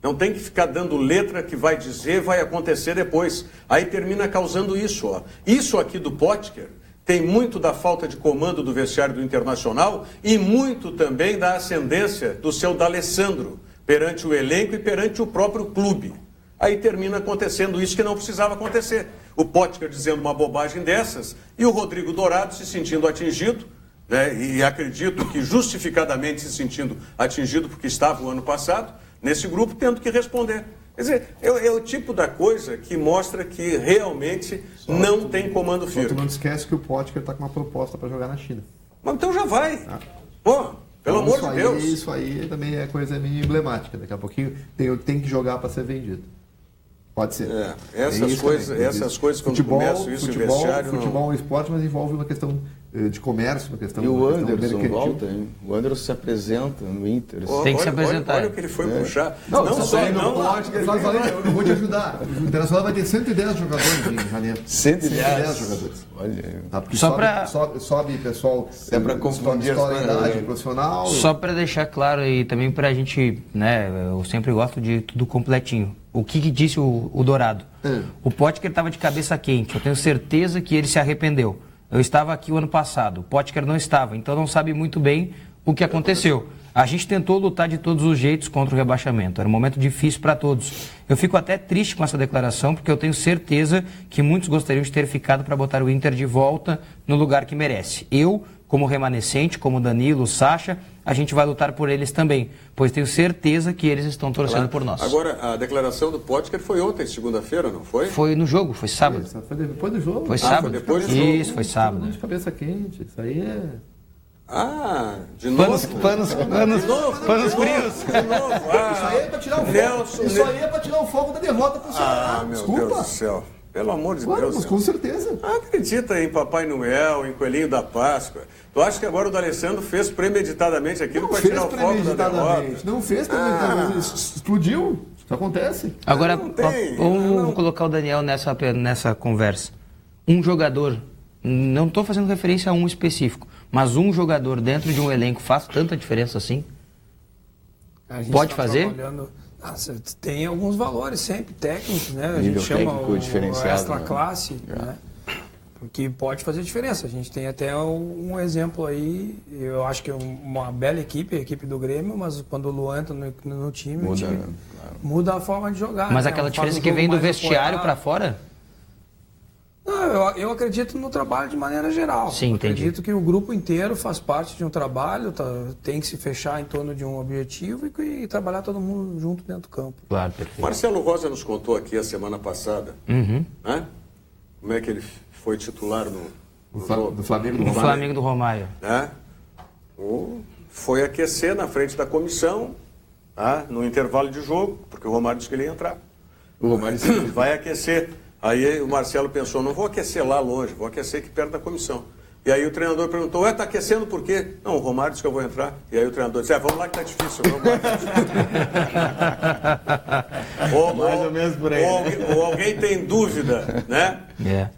Não tem que ficar dando letra que vai dizer, vai acontecer depois. Aí termina causando isso. Ó. Isso aqui do Potker tem muito da falta de comando do vestiário do Internacional e muito também da ascendência do seu D'Alessandro perante o elenco e perante o próprio clube. Aí termina acontecendo isso que não precisava acontecer. O Potker dizendo uma bobagem dessas e o Rodrigo Dourado se sentindo atingido, né, e acredito que justificadamente se sentindo atingido porque estava o ano passado, nesse grupo tendo que responder. Quer dizer, é o tipo da coisa que mostra que realmente não tem comando firme. Tu não esquece que o Potker está com uma proposta para jogar na China. Mas então já vai. Pô, pelo amor de Deus. Isso aí também é coisa meio emblemática. Daqui a pouquinho tem que jogar para ser vendido. Pode ser. Essas coisas quando começam isso em vestiário... Futebol é um esporte, mas envolve uma questão de comércio, uma questão... E o Anderson volta, hein? O Anderson se apresenta no Inter. Tem que se apresentar. Olha o que ele foi puxar. Não eu vou te ajudar. O Internacional vai ter 110 jogadores em janeiro. 110 jogadores. Olha, tá, porque só sobe pessoal... É para confundir idade profissional... Só para deixar claro e também para a gente, né, eu sempre gosto de tudo completinho. O que disse o Dourado? O Potker estava de cabeça quente. Eu tenho certeza que ele se arrependeu. Eu estava aqui o ano passado. O Potker não estava, então não sabe muito bem o que aconteceu. A gente tentou lutar de todos os jeitos contra o rebaixamento. Era um momento difícil para todos. Eu fico até triste com essa declaração, porque eu tenho certeza que muitos gostariam de ter ficado para botar o Inter de volta no lugar que merece. Eu, como remanescente, como Danilo, Sacha, a gente vai lutar por eles também, pois tenho certeza que eles estão torcendo por nós. Agora, a declaração do Potker foi ontem, segunda-feira, não foi? Foi no jogo, foi sábado. Foi depois do jogo? Foi sábado. Foi depois do jogo. Isso, foi sábado. De cabeça quente, isso aí é... De novo? Panos frios. De novo. Isso aí é para tirar o fogo. Isso aí é para tirar o fogo da derrota pro Ceará. Meu Desculpa. Deus do céu. Pelo amor de Claro, Deus. mas com certeza. Acredita em Papai Noel, em Coelhinho da Páscoa. Tu acha que agora o D'Alessandro fez premeditadamente aquilo para tirar o fogo da derrota? Não fez premeditadamente. Explodiu. Isso acontece. Agora, vamos colocar o Daniel nessa conversa. Um jogador, não estou fazendo referência a um específico, mas um jogador dentro de um elenco faz tanta diferença assim? Pode fazer? Tem alguns valores sempre técnicos, né? A Nível gente chama técnico diferenciado, extra classe, né? Porque pode fazer diferença. A gente tem até um exemplo aí, eu acho que é uma bela equipe, a equipe do Grêmio, mas quando o Luan entra no time, o time muda a forma de jogar. Mas né? aquela diferença que vem do vestiário para fora? Não, eu acredito no trabalho de maneira geral. Sim, entendi. Acredito que o grupo inteiro faz parte de um trabalho, tem que se fechar em torno de um objetivo e trabalhar todo mundo junto dentro do campo. Claro, perfeito. Marcelo Rosa nos contou aqui a semana passada, Uhum. né? Como é que ele foi titular no jogo. Do Flamengo. O Flamengo do Romário. Né? Foi aquecer na frente da comissão, tá? No intervalo de jogo, porque o Romário disse que ele ia entrar. O Romário disse que vai aquecer. Aí o Marcelo pensou, não vou aquecer lá longe, vou aquecer aqui perto da comissão. E aí o treinador perguntou, tá aquecendo por quê? Não, o Romário disse que eu vou entrar. E aí o treinador disse, vamos lá que tá difícil, vamos lá. Mais ou menos por aí. Ou alguém tem dúvida, né?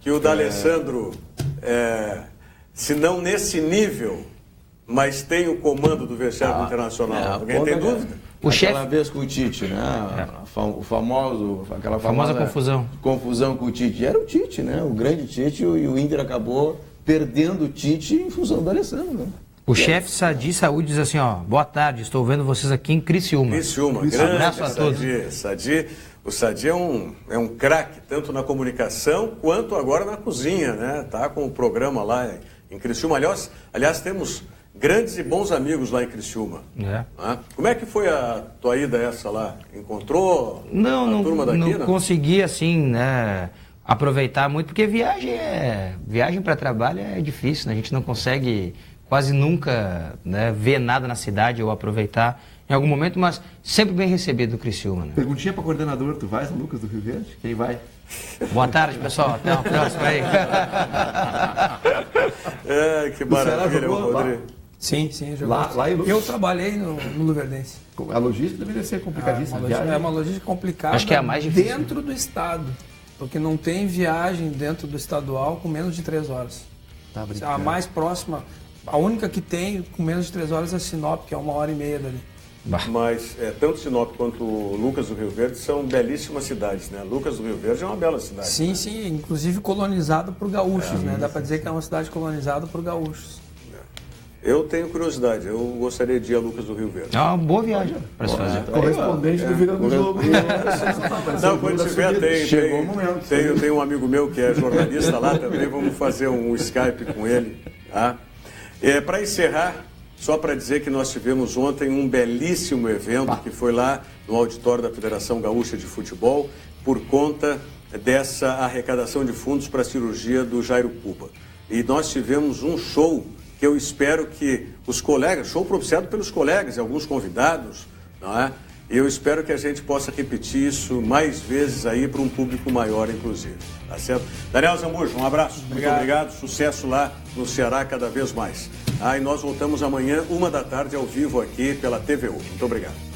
Que o D'Alessandro, se não nesse nível, mas tem o comando do vestiário internacional. Alguém tem dúvida? Aquela vez com o Tite, né? Aquela famosa confusão com o Tite. Era o Tite, né? O grande Tite, e o Inter acabou perdendo o Tite em função do Alessandro. Né? O chefe Sadi Saúde diz assim, ó, boa tarde, estou vendo vocês aqui em Criciúma. Grande abraço a todos. O Sadi é um craque, tanto na comunicação quanto agora na cozinha, né? Tá com o programa lá em Criciúma. Aliás, temos grandes e bons amigos lá em Criciúma. Como é que foi a tua ida essa lá? Encontrou a turma daqui? Não consegui, assim, né, aproveitar muito, porque viagem para trabalho é difícil, né? A gente não consegue quase nunca, né, ver nada na cidade ou aproveitar em algum momento, mas sempre bem recebido do Criciúma. Né? Perguntinha para coordenador, tu vais, Lucas do Rio Verde? Quem vai? Boa tarde, pessoal. Até uma próxima aí. Que maravilha, Rodrigo. Sim, eu trabalhei no Luverdense. A logística deveria ser complicadíssima. É uma logística complicada. Acho que é a mais difícil. Dentro do estado. Porque não tem viagem dentro do estadual com menos de 3 horas. Tá brincando. A mais próxima, a única que tem com menos de 3 horas é Sinop, que é 1h30 dali. Mas tanto Sinop quanto Lucas do Rio Verde são belíssimas cidades, né? Lucas do Rio Verde é uma bela cidade. Sim, né? sim, inclusive colonizado por gaúchos, né? Dá para dizer que é uma cidade colonizada por gaúchos. Eu tenho curiosidade, eu gostaria de ir a Lucas do Rio Verde. É uma boa viagem para se fazer. Correspondente do Virando Jogo. Não, quando tiver, chegou o momento. Tem um amigo meu que é jornalista lá também, vamos fazer um Skype com ele. Tá? Para encerrar, só para dizer que nós tivemos ontem um belíssimo evento que foi lá no auditório da Federação Gaúcha de Futebol por conta dessa arrecadação de fundos para a cirurgia do Jairo Cuba. E nós tivemos um show que eu espero que os colegas, show propiciado pelos colegas e alguns convidados, não é? Eu espero que a gente possa repetir isso mais vezes aí para um público maior, inclusive. Tá certo? Daniel Zambujo, um abraço. Muito obrigado. Sucesso lá no Ceará cada vez mais. E nós voltamos amanhã, 13h, ao vivo aqui pela TVU. Muito obrigado.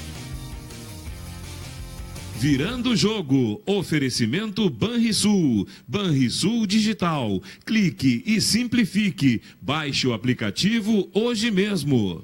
Virando o jogo, oferecimento Banrisul, Banrisul Digital. Clique e simplifique. Baixe o aplicativo hoje mesmo.